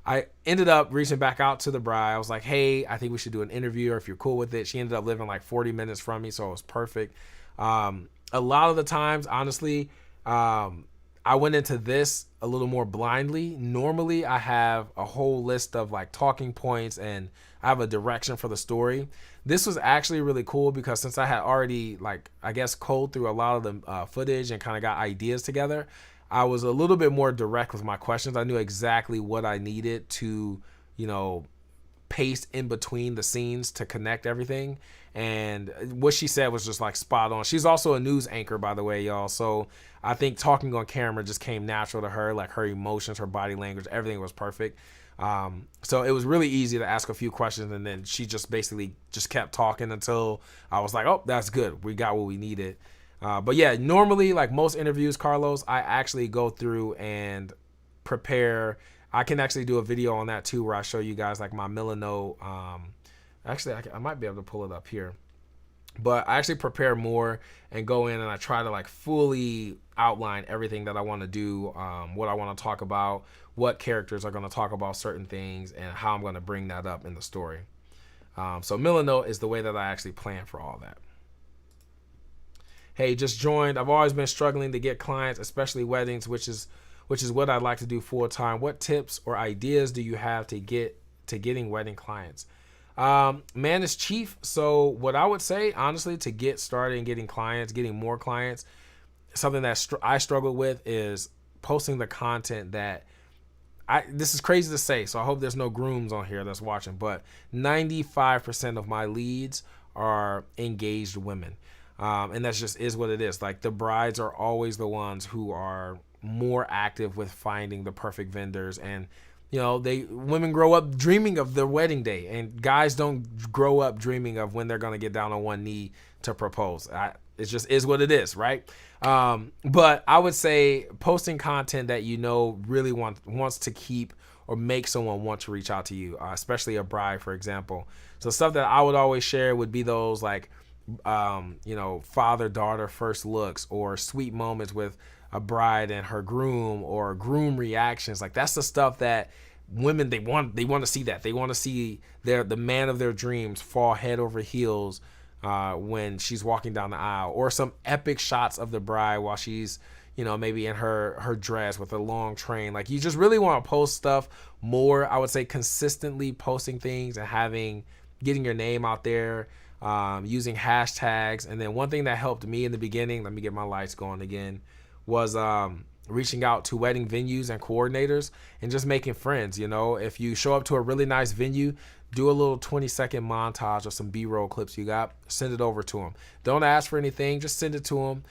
I ended up reaching back out to the bride. I was like, hey, I think we should do an interview, or if you're cool with it. She ended up living like 40 minutes from me, so it was perfect. A lot of the times, honestly, I went into this a little more blindly. Normally, I have a whole list of like talking points and I have a direction for the story. This was actually really cool because since I had already, like, I guess, cold through a lot of the footage and kind of got ideas together, I was a little bit more direct with my questions. I knew exactly what I needed to, paste in between the scenes to connect everything. And what she said was just like spot on. She's also a news anchor, by the way, y'all. So I think talking on camera just came natural to her, like her emotions, her body language, everything was perfect. So it was really easy to ask a few questions, and then she just basically just kept talking until I was like, oh, that's good. We got what we needed. But yeah, normally, like most interviews, Carlos, I actually go through and prepare. I can actually do a video on that too, where I show you guys like my Milano. Actually, I might be able to pull it up here. But I actually prepare more and go in and I try to like fully outline everything that I want to do, what I want to talk about, what characters are going to talk about certain things, and how I'm going to bring that up in the story. So Milano is the way that I actually plan for all that. Hey, just joined. I've always been struggling to get clients, especially weddings, which is what I'd like to do full time. What tips or ideas do you have to getting wedding clients? Man is chief. So what I would say, honestly, to get started and getting more clients, something that I struggle with is posting the content that this is crazy to say, so I hope there's no grooms on here that's watching, but 95% of my leads are engaged women. And that's just is what it is. Like the brides are always the ones who are more active with finding the perfect vendors, and women grow up dreaming of their wedding day, and guys don't grow up dreaming of when they're going to get down on one knee to propose. It just is what it is, right? But I would say posting content that really wants to keep or make someone want to reach out to you, especially a bride, for example. So stuff that I would always share would be those like father-daughter first looks, or sweet moments with a bride and her groom, or groom reactions. Like that's the stuff that women, they want to see. That they want to see the man of their dreams fall head over heels when she's walking down the aisle, or some epic shots of the bride while she's maybe in her dress with a long train. Like you just really want to post stuff more. I would say consistently posting things and getting your name out there, using hashtags. And then one thing that helped me in the beginning, let me get my lights going again, was reaching out to wedding venues and coordinators and just making friends. If you show up to a really nice venue, do a little 20-second montage of some B-roll clips you got, send it over to them. Don't ask for anything, just send it to them.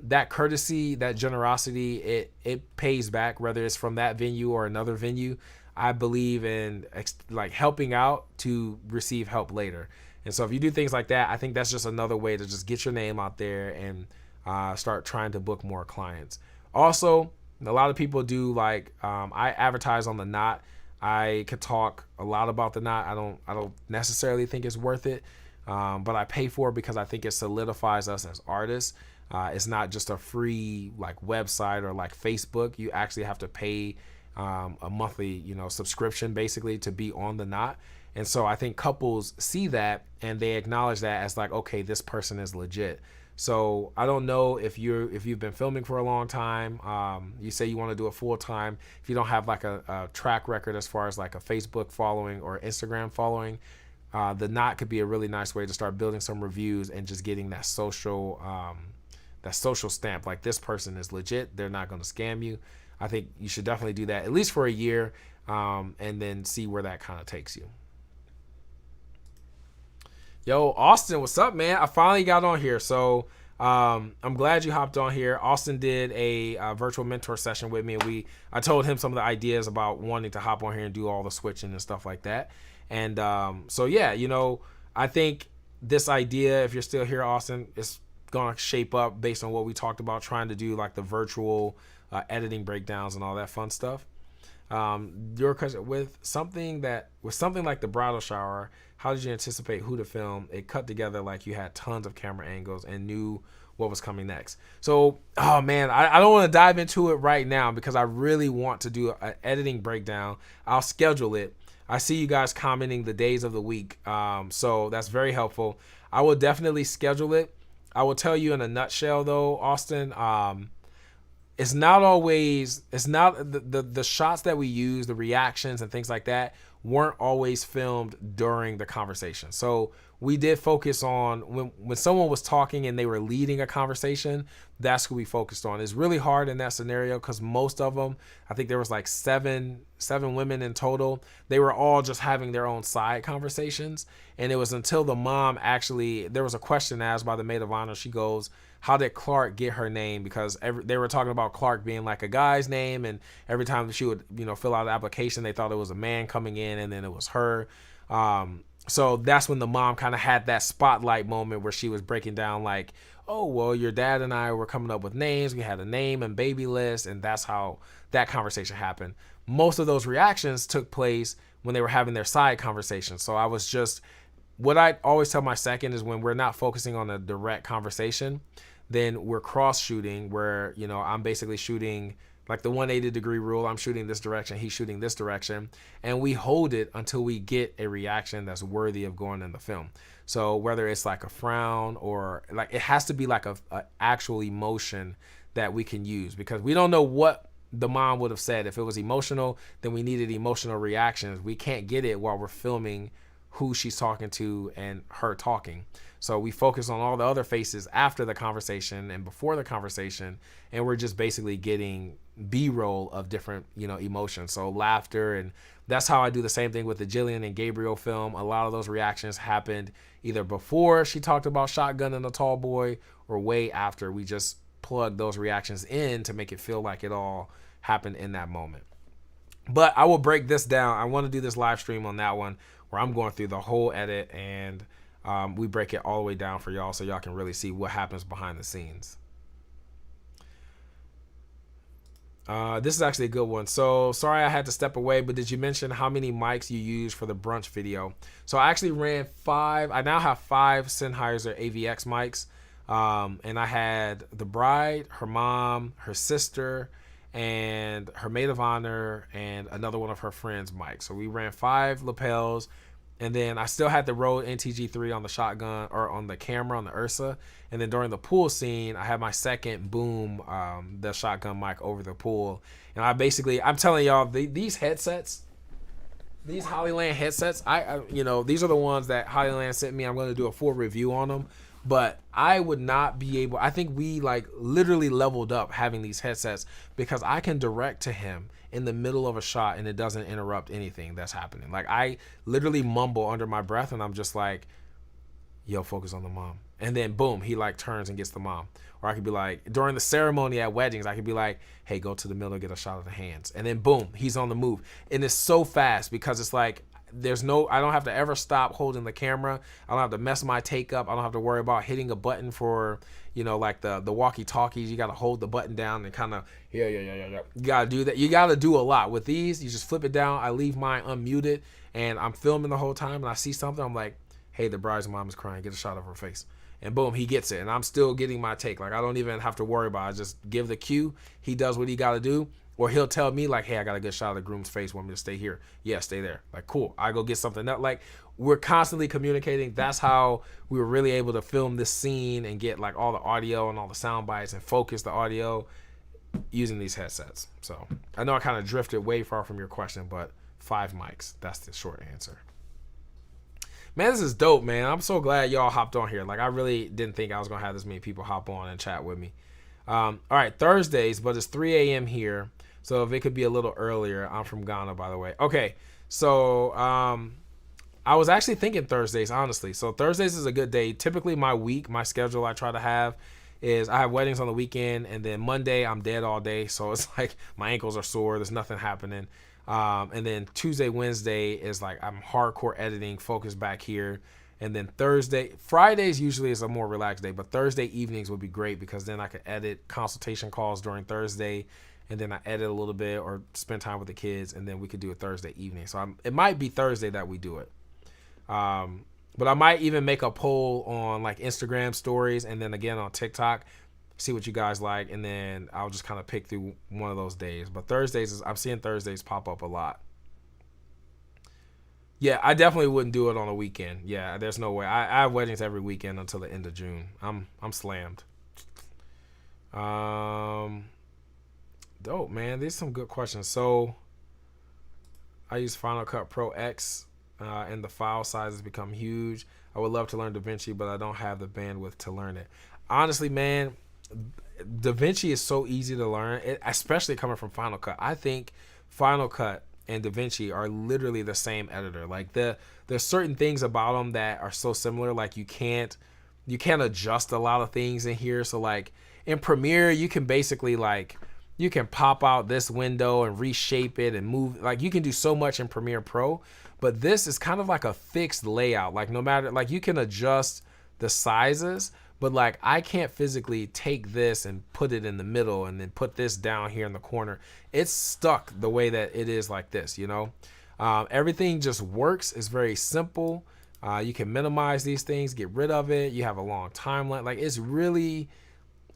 That courtesy, that generosity, it pays back, whether it's from that venue or another venue. I believe in like helping out to receive help later. And so if you do things like that, I think that's just another way to just get your name out there and start trying to book more clients. Also, a lot of people do like I advertise on the Knot. I could talk a lot about the Knot. I don't necessarily think it's worth it, but I pay for it because I think it solidifies us as artists. It's not just a free like website or like Facebook. You actually have to pay a monthly, subscription basically to be on the knot. And so I think couples see that and they acknowledge that as like, okay, this person is legit. So I don't know if you've been filming for a long time. You say you want to do it full time. If you don't have like a track record as far as like a Facebook following or Instagram following, the knot could be a really nice way to start building some reviews and just getting that social stamp. Like, this person is legit. They're not going to scam you. I think you should definitely do that at least for a year, and then see where that kind of takes you. Yo, Austin, what's up, man? I finally got on here. So I'm glad you hopped on here. Austin did a virtual mentor session with me, and I told him some of the ideas about wanting to hop on here and do all the switching and stuff like that. And so yeah, I think this idea, if you're still here, Austin, is gonna shape up based on what we talked about, trying to do like the virtual editing breakdowns and all that fun stuff. Your question, with something like the bridal shower, how did you anticipate who to film? It cut together like you had tons of camera angles and knew what was coming next. So, oh man, I don't want to dive into it right now because I really want to do an editing breakdown. I'll schedule it. I see you guys commenting the days of the week, so that's very helpful. I will definitely schedule it. I will tell you in a nutshell though, Austin, it's not the shots that we use, the reactions and things like that weren't always filmed during the conversation. So we did focus on when someone was talking and they were leading a conversation, that's who we focused on. It's really hard in that scenario because most of them, I think there was like seven women in total. They were all just having their own side conversations. And it was until the mom there was a question asked by the maid of honor. She goes, how did Clark get her name? Because they were talking about Clark being like a guy's name, and every time she would, fill out an application, they thought it was a man coming in, and then it was her. So that's when the mom kind of had that spotlight moment where she was breaking down like, oh, well, your dad and I were coming up with names. We had a name and baby list, and that's how that conversation happened. Most of those reactions took place when they were having their side conversations. So what I always tell my second is when we're not focusing on a direct conversation, then we're cross shooting where, I'm basically shooting like the 180-degree rule. I'm shooting this direction, he's shooting this direction, and we hold it until we get a reaction that's worthy of going in the film. So whether it's like a frown or like, it has to be like a actual emotion that we can use, because we don't know what the mom would have said. If it was emotional, then we needed emotional reactions. We can't get it while we're filming who she's talking to and her talking. So we focus on all the other faces after the conversation and before the conversation, and we're just basically getting B-roll of different, emotions. So laughter, and that's how I do the same thing with the Jillian and Gabriel film. A lot of those reactions happened either before she talked about shotgun and a tall boy or way after. We just plug those reactions in to make it feel like it all happened in that moment. But I will break this down. I want to do this live stream on that one where I'm going through the whole edit, and we break it all the way down for y'all so y'all can really see what happens behind the scenes. This is actually a good one. So sorry I had to step away, but did you mention how many mics you used for the brunch video? So I actually ran 5. I now have 5 Sennheiser AVX mics. And I had the bride, her mom, her sister, and her maid of honor, and another one of her friends' mics. So we ran 5 lapels. And then I still had the Rode NTG3 on the shotgun, or on the camera, on the Ursa. And then during the pool scene, I had my second boom, the shotgun mic over the pool. And I'm telling y'all, these headsets, these Hollyland headsets, these are the ones that Hollyland sent me. I'm going to do a full review on them. But I would not be able, I think we like literally leveled up having these headsets, because I can direct to him in the middle of a shot and it doesn't interrupt anything that's happening. Like, I literally mumble under my breath and I'm just like, yo, focus on the mom. And then boom, he like turns and gets the mom. Or I could be like, during the ceremony at weddings, I could be like, hey, go to the middle, get a shot of the hands. And then boom, he's on the move. And it's so fast because it's like, I don't have to ever stop holding the camera. I don't have to mess my take up. I don't have to worry about hitting a button for, like the walkie-talkies. You got to hold the button down and kind of, yeah. You got to do that. You got to do a lot. With these, you just flip it down. I leave mine unmuted, and I'm filming the whole time, and I see something. I'm like, hey, the bride's mom is crying. Get a shot of her face. and boom, he gets it. And I'm still getting my take. Like, I don't even have to worry about it. I just give the cue. He does what he got to do. Or he'll tell me like, hey, I got a good shot of the groom's face. Want me to stay here? Yeah, stay there. Like, cool. I go get something. Like, we're constantly communicating. That's how we were really able to film this scene and get like all the audio and all the sound bites and focus the audio using these headsets. So I know I kind of drifted way far from your question, but 5 mics. That's the short answer. Man, this is dope, man. I'm so glad y'all hopped on here. Like, I really didn't think I was going to have this many people hop on and chat with me. All right, Thursdays, but it's 3 a.m. here. So if it could be a little earlier. I'm from Ghana, by the way. Okay, so I was actually thinking Thursdays, honestly. So Thursdays is a good day. Typically my schedule I try to have is I have weddings on the weekend, and then Monday I'm dead all day. So it's like my ankles are sore. There's nothing happening. And then Tuesday, Wednesday is like I'm hardcore editing, focused back here. And then Fridays usually is a more relaxed day, but Thursday evenings would be great because then I could edit consultation calls during Thursday, and then I edit a little bit or spend time with the kids, and then we could do a Thursday evening. So it might be Thursday that we do it. But I might even make a poll on like Instagram stories and then again on TikTok, see what you guys like, and then I'll just kind of pick through one of those days. But I'm seeing Thursdays pop up a lot. Yeah, I definitely wouldn't do it on a weekend. Yeah, there's no way. I have weddings every weekend until the end of June. I'm slammed. Dope, man. These are some good questions. So I use Final Cut Pro X. And the file sizes become huge. I would love to learn Davinci, but I don't have the bandwidth to learn it. Honestly, man, Davinci is so easy to learn, especially coming from Final Cut. I think Final Cut and Davinci are literally the same editor. Like there's certain things about them that are so similar. Like you can't adjust a lot of things in here. So like in Premiere, you can basically like you can pop out this window and reshape it and move. Like you can do so much in Premiere Pro. But this is kind of like a fixed layout. Like no matter, like you can adjust the sizes, but like I can't physically take this and put it in the middle and then put this down here in the corner. It's stuck the way that it is like this, you know? Everything just works. It's very simple. You can minimize these things, get rid of it. You have a long timeline. Like it's really,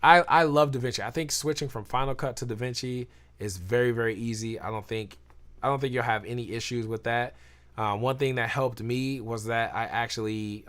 I love Davinci. I think switching from Final Cut to Davinci is very, very easy. I don't think you'll have any issues with that. One thing that helped me was that I actually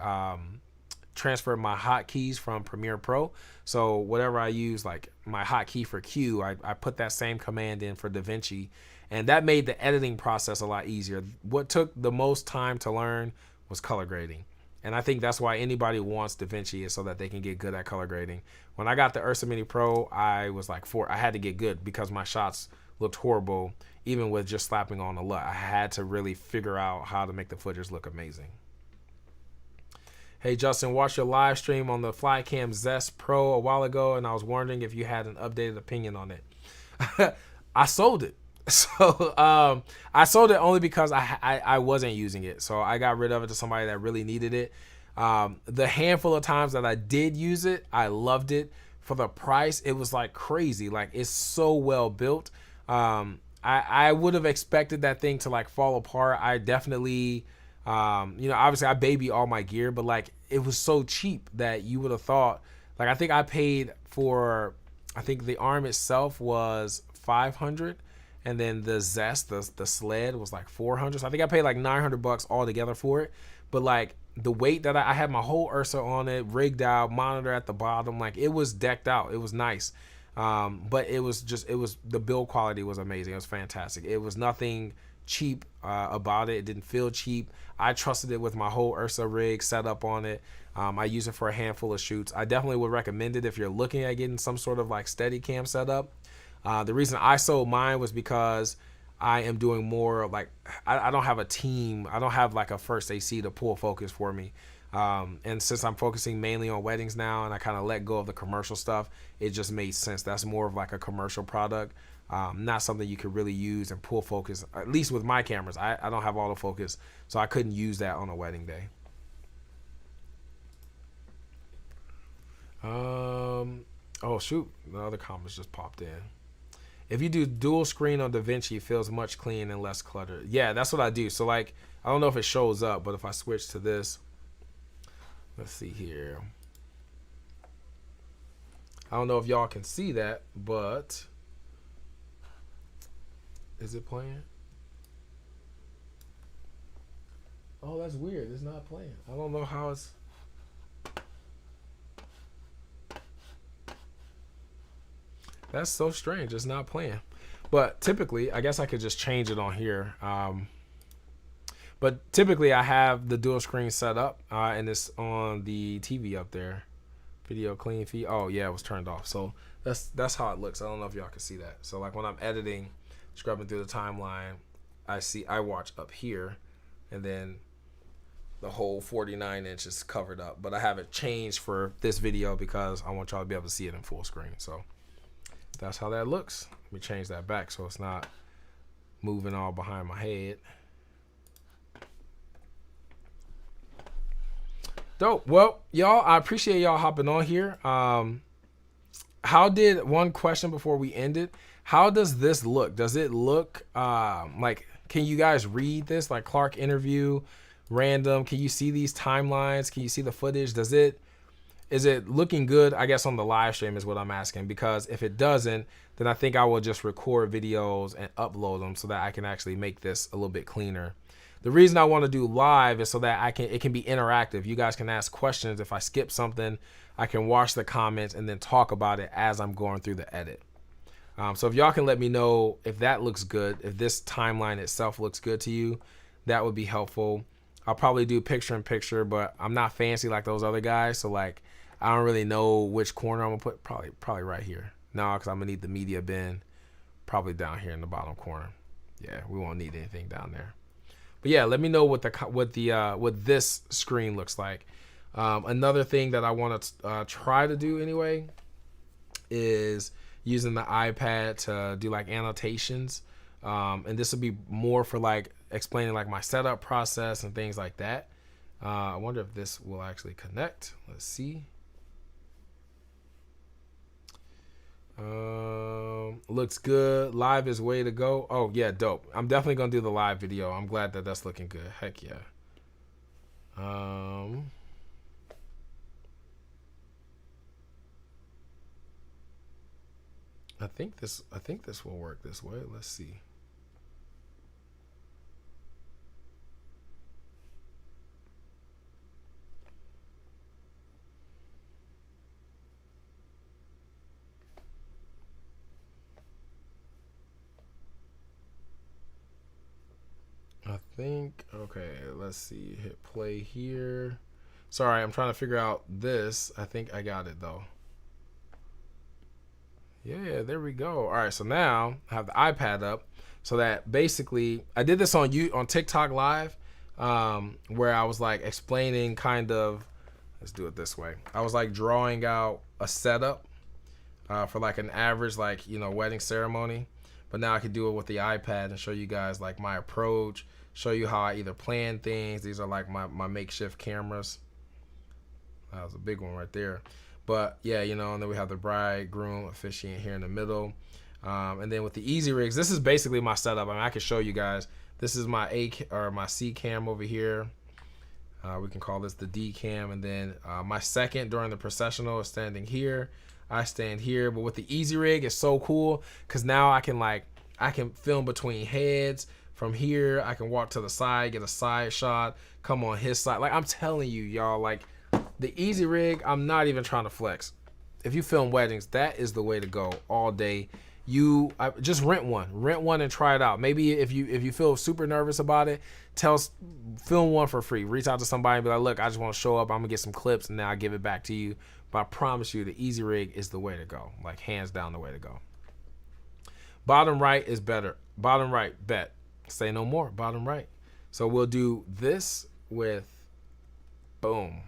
transferred my hotkeys from Premiere Pro. So whatever I use, like my hotkey for Q, I put that same command in for Davinci, and that made the editing process a lot easier. What took the most time to learn was color grading. And I think that's why anybody wants Davinci is so that they can get good at color grading. When I got the Ursa Mini Pro, I was like, I had to get good because my shots looked horrible. Even with just slapping on a LUT, I had to really figure out how to make the footage look amazing. Hey Justin, watched your live stream on the Flycam Zest Pro a while ago, and I was wondering if you had an updated opinion on it. I sold it. So I sold it only because I wasn't using it. So I got rid of it to somebody that really needed it. The handful of times that I did use it, I loved it. For the price, it was like crazy. Like it's so well built. I would have expected that thing to like fall apart. I definitely, obviously I baby all my gear, but like it was so cheap that you would have thought, like I think I paid for, I think the arm itself was $500, and then the Zest, the sled was like $400. So I think I paid like $900 all together for it. But like the weight that I had my whole Ursa on it, rigged out, monitor at the bottom, like it was decked out. It was nice. But the build quality was amazing. It was fantastic. It was nothing cheap about it. It didn't feel cheap. I trusted it with my whole Ursa rig set up on it. I use it for a handful of shoots. I definitely would recommend it if you're looking at getting some sort of like steady cam setup. The reason I sold mine was because I am doing more like, I don't have a team. I don't have like a first AC to pull focus for me. And since I'm focusing mainly on weddings now and I kind of let go of the commercial stuff, it just made sense. That's more of like a commercial product, not something you could really use and pull focus, at least with my cameras. I don't have autofocus, so I couldn't use that on a wedding day. Oh shoot, the other comments just popped in. If you do dual screen on Davinci, it feels much clean and less cluttered. Yeah, that's what I do. So like, I don't know if it shows up, but if I switch to this, let's see here. I don't know if y'all can see that, but is it playing? Oh, that's weird. It's not playing. I don't know how it's... That's so strange. It's not playing. But typically, I guess I could just change it on here. But typically, I have the dual screen set up, and it's on the TV up there. Video clean feed. Oh yeah, it was turned off. So that's how it looks. I don't know if y'all can see that. So like when I'm editing, scrubbing through the timeline, I watch up here, and then the whole 49 inch is covered up. But I have it changed for this video because I want y'all to be able to see it in full screen. So that's how that looks. Let me change that back so it's not moving all behind my head. Dope. Well, y'all, I appreciate y'all hopping on here. One question before we ended, how does this look? Does it look like, can you guys read this? Like Clark interview, random, can you see these timelines? Can you see the footage? Is it looking good? I guess on the live stream is what I'm asking, because if it doesn't, then I think I will just record videos and upload them so that I can actually make this a little bit cleaner. The reason I want to do live is so that it can be interactive. You guys can ask questions. If I skip something, I can watch the comments and then talk about it as I'm going through the edit. So if y'all can let me know if that looks good, if this timeline itself looks good to you, that would be helpful. I'll probably do picture in picture, but I'm not fancy like those other guys. So like, I don't really know which corner I'm gonna put. Probably right here. No, because I'm gonna need the media bin probably down here in the bottom corner. Yeah, we won't need anything down there. But yeah, let me know what this screen looks like. Another thing that I want to try to do anyway is using the iPad to do like annotations, and this will be more for like explaining like my setup process and things like that. I wonder if this will actually connect. Let's see. Looks good. Live is way to go. Oh yeah, dope. I'm definitely gonna do the live video. I'm glad that that's looking good. Heck yeah. I think this will work this way. Let's see. Okay, let's see, hit play here. Sorry, I'm trying to figure out this. I think I got it though. Yeah, there we go. All right, so now I have the iPad up so that basically I did this on TikTok live, where I was like explaining kind of, let's do it this way. I was like drawing out a setup for like an average wedding ceremony, but now I could do it with the iPad and show you guys like my approach, show you how I either plan things. These are like my makeshift cameras. That was a big one right there. But yeah, and then we have the bride, groom, officiant here in the middle. And then with the easyrigs, this is basically my setup. I mean, I can show you guys. This is my my C cam over here. We can call this the D cam. And then my second during the processional is standing here. I stand here. But with the easyrig, it's so cool because now I can film between heads. From here, I can walk to the side, get a side shot, come on his side. Like I'm telling you, y'all, like the easyrig, I'm not even trying to flex. If you film weddings, that is the way to go all day. Just rent one and try it out. Maybe if you feel super nervous about it, film one for free. Reach out to somebody and be like, look, I just want to show up. I'm gonna get some clips and then I'll give it back to you. But I promise you, the easyrig is the way to go. Like hands down, the way to go. Bottom right is better. Bottom right, bet. Say no more. Bottom right. So we'll do this with, boom.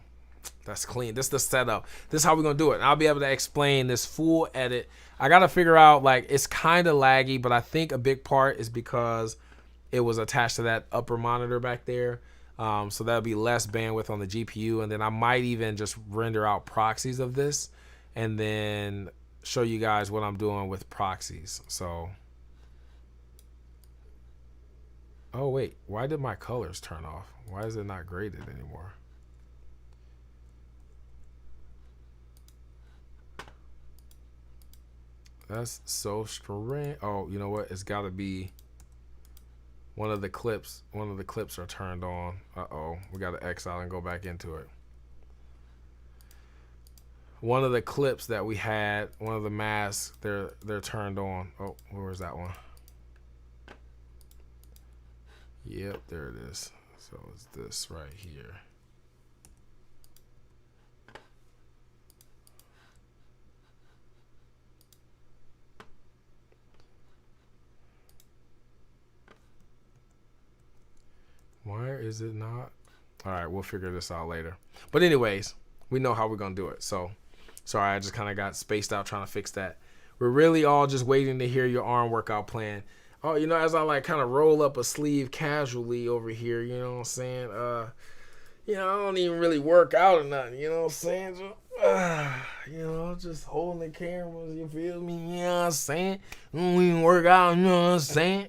That's clean. This is the setup. This is how we're going to do it. And I'll be able to explain this full edit. I got to figure out, like, it's kind of laggy, but I think a big part is because it was attached to that upper monitor back there. So that'll be less bandwidth on the GPU. And then I might even just render out proxies of this and then show you guys what I'm doing with proxies. So, oh, wait. Why did my colors turn off? Why is it not graded anymore? That's so strange. Oh, you know what? It's got to be one of the clips. One of the clips are turned on. Uh-oh. We got to X out and go back into it. One of the clips that we had, one of the masks, they're turned on. Oh, where was that one? Yep, there it is. So it's this right here. Why is it not? All right, we'll figure this out later. But anyways, we know how we're going to do it. So, sorry, I just kind of got spaced out trying to fix that. We're really all just waiting to hear your arm workout plan. Oh, you know, as I like kind of roll up a sleeve casually over here, you know what I'm saying? You know, I don't even really work out or nothing, you know what I'm saying? You know, just holding the cameras, you feel me? You know what I'm saying? Don't even work out, you know what I'm saying?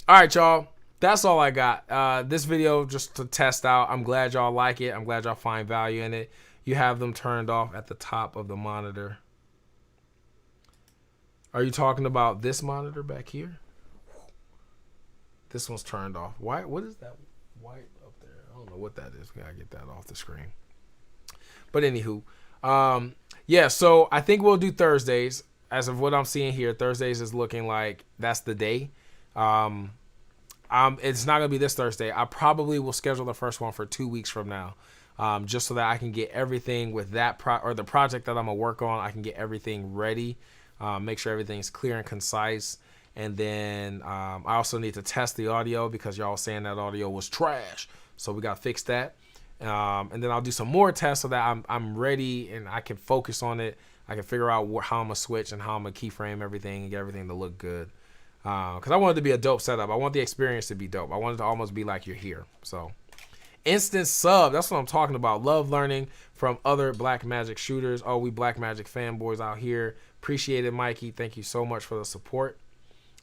All right, y'all. That's all I got. This video just to test out. I'm glad y'all like it. I'm glad y'all find value in it. You have them turned off at the top of the monitor. Are you talking about this monitor back here? This one's turned off. Why? What is that white up there? I don't know what that is. We gotta get that off the screen. But anywho, yeah. So I think we'll do Thursdays. As of what I'm seeing here, Thursdays is looking like that's the day. It's not gonna be this Thursday. I probably will schedule the first one for 2 weeks from now, just so that I can get everything with that the project that I'm gonna work on. I can get everything ready, make sure everything's clear and concise, and then I also need to test the audio because y'all saying that audio was trash, so we gotta fix that. And then I'll do some more tests so that I'm ready and I can focus on it. I can figure out how I'm gonna switch and how I'm gonna keyframe everything and get everything to look good. Because I want it to be a dope setup. I want the experience to be dope. I want it to almost be like you're here. So, instant sub. That's what I'm talking about. Love learning from other Black Magic shooters. Oh, we Black Magic fanboys out here. Appreciate it, Mikey. Thank you so much for the support.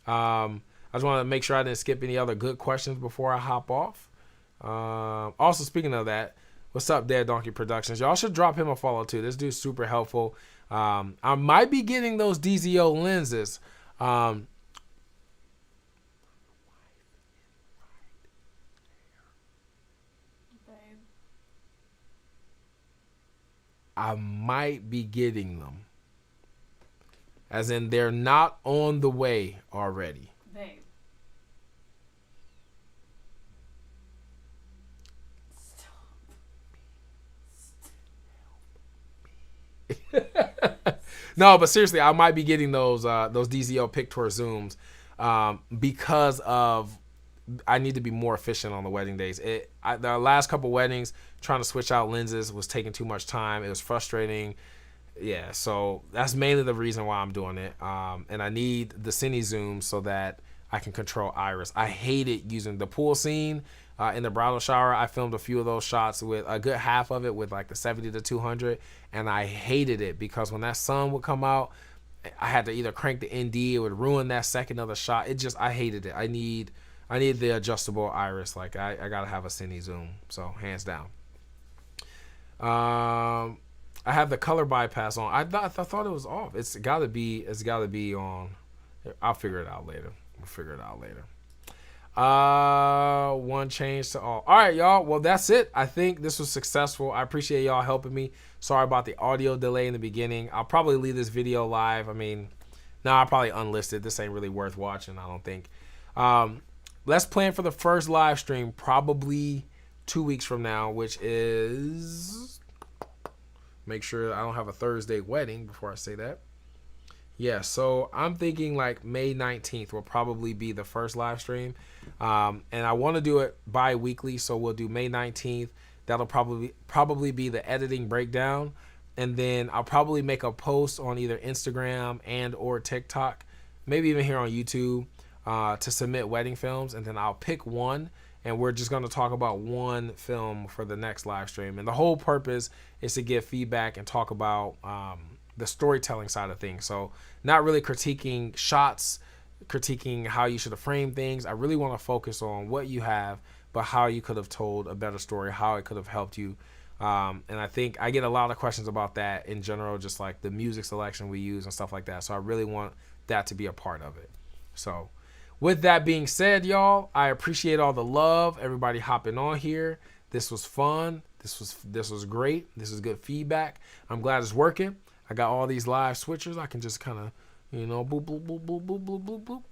I just want to make sure I didn't skip any other good questions before I hop off. Also, speaking of that, what's up, Dead Donkey Productions? Y'all should drop him a follow, too. This dude's super helpful. I might be getting those DZO lenses. I might be getting them. As in, they're not on the way already. Babe. Stop. No, but seriously, I might be getting those DZO Pictor zooms because of I need to be more efficient on the wedding days. The last couple weddings, trying to switch out lenses was taking too much time. It was frustrating. Yeah, so that's mainly the reason why I'm doing it. And I need the cine zoom so that I can control iris. I hated using the pool scene in the bridal shower. I filmed a few of those shots with a good half of it with like the 70 to 200, and I hated it because when that sun would come out, I had to either crank the ND. It would ruin that second of the shot. I hated it. I need the adjustable iris. Like I gotta have a cine zoom. So hands down. I have the color bypass on. I thought it was off. It's gotta be on. I'll figure it out later. We'll figure it out later. One change to all. All right, y'all. Well, that's it. I think this was successful. I appreciate y'all helping me. Sorry about the audio delay in the beginning. I'll probably leave this video live. I mean, I'll probably unlist it. This ain't really worth watching, I don't think. Let's plan for the first live stream probably 2 weeks from now, which is... Make sure I don't have a Thursday wedding before I say that. Yeah, so I'm thinking like May 19th will probably be the first live stream. And I want to do it bi-weekly, so we'll do May 19th. That'll probably be the editing breakdown. And then I'll probably make a post on either Instagram and or TikTok, maybe even here on YouTube, to submit wedding films. And then I'll pick one, and we're just going to talk about one film for the next live stream. And the whole purpose is to give feedback and talk about the storytelling side of things. So not really critiquing shots, critiquing how you should have framed things. I really want to focus on what you have, but how you could have told a better story, how it could have helped you And I think I get a lot of questions about that in general, just like the music selection we use and stuff like that. So I really want that to be a part of it. So with that being said, y'all, I appreciate all the love, everybody hopping on here. This was fun. This was great. This is good feedback. I'm glad it's working. I got all these live switchers. I can just kind of, boop, boop, boop, boop, boop, boop, boop, boop.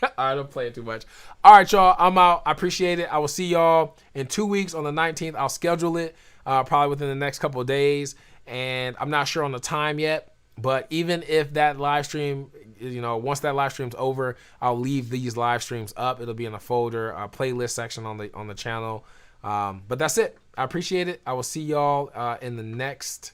All right, I'm playing too much. All right, y'all, I'm out. I appreciate it. I will see y'all in 2 weeks on the 19th. I'll schedule it probably within the next couple of days. And I'm not sure on the time yet, but even if that live stream, once that live stream's over, I'll leave these live streams up. It'll be in a folder, playlist section on the channel. But that's it. I appreciate it. I will see y'all in the next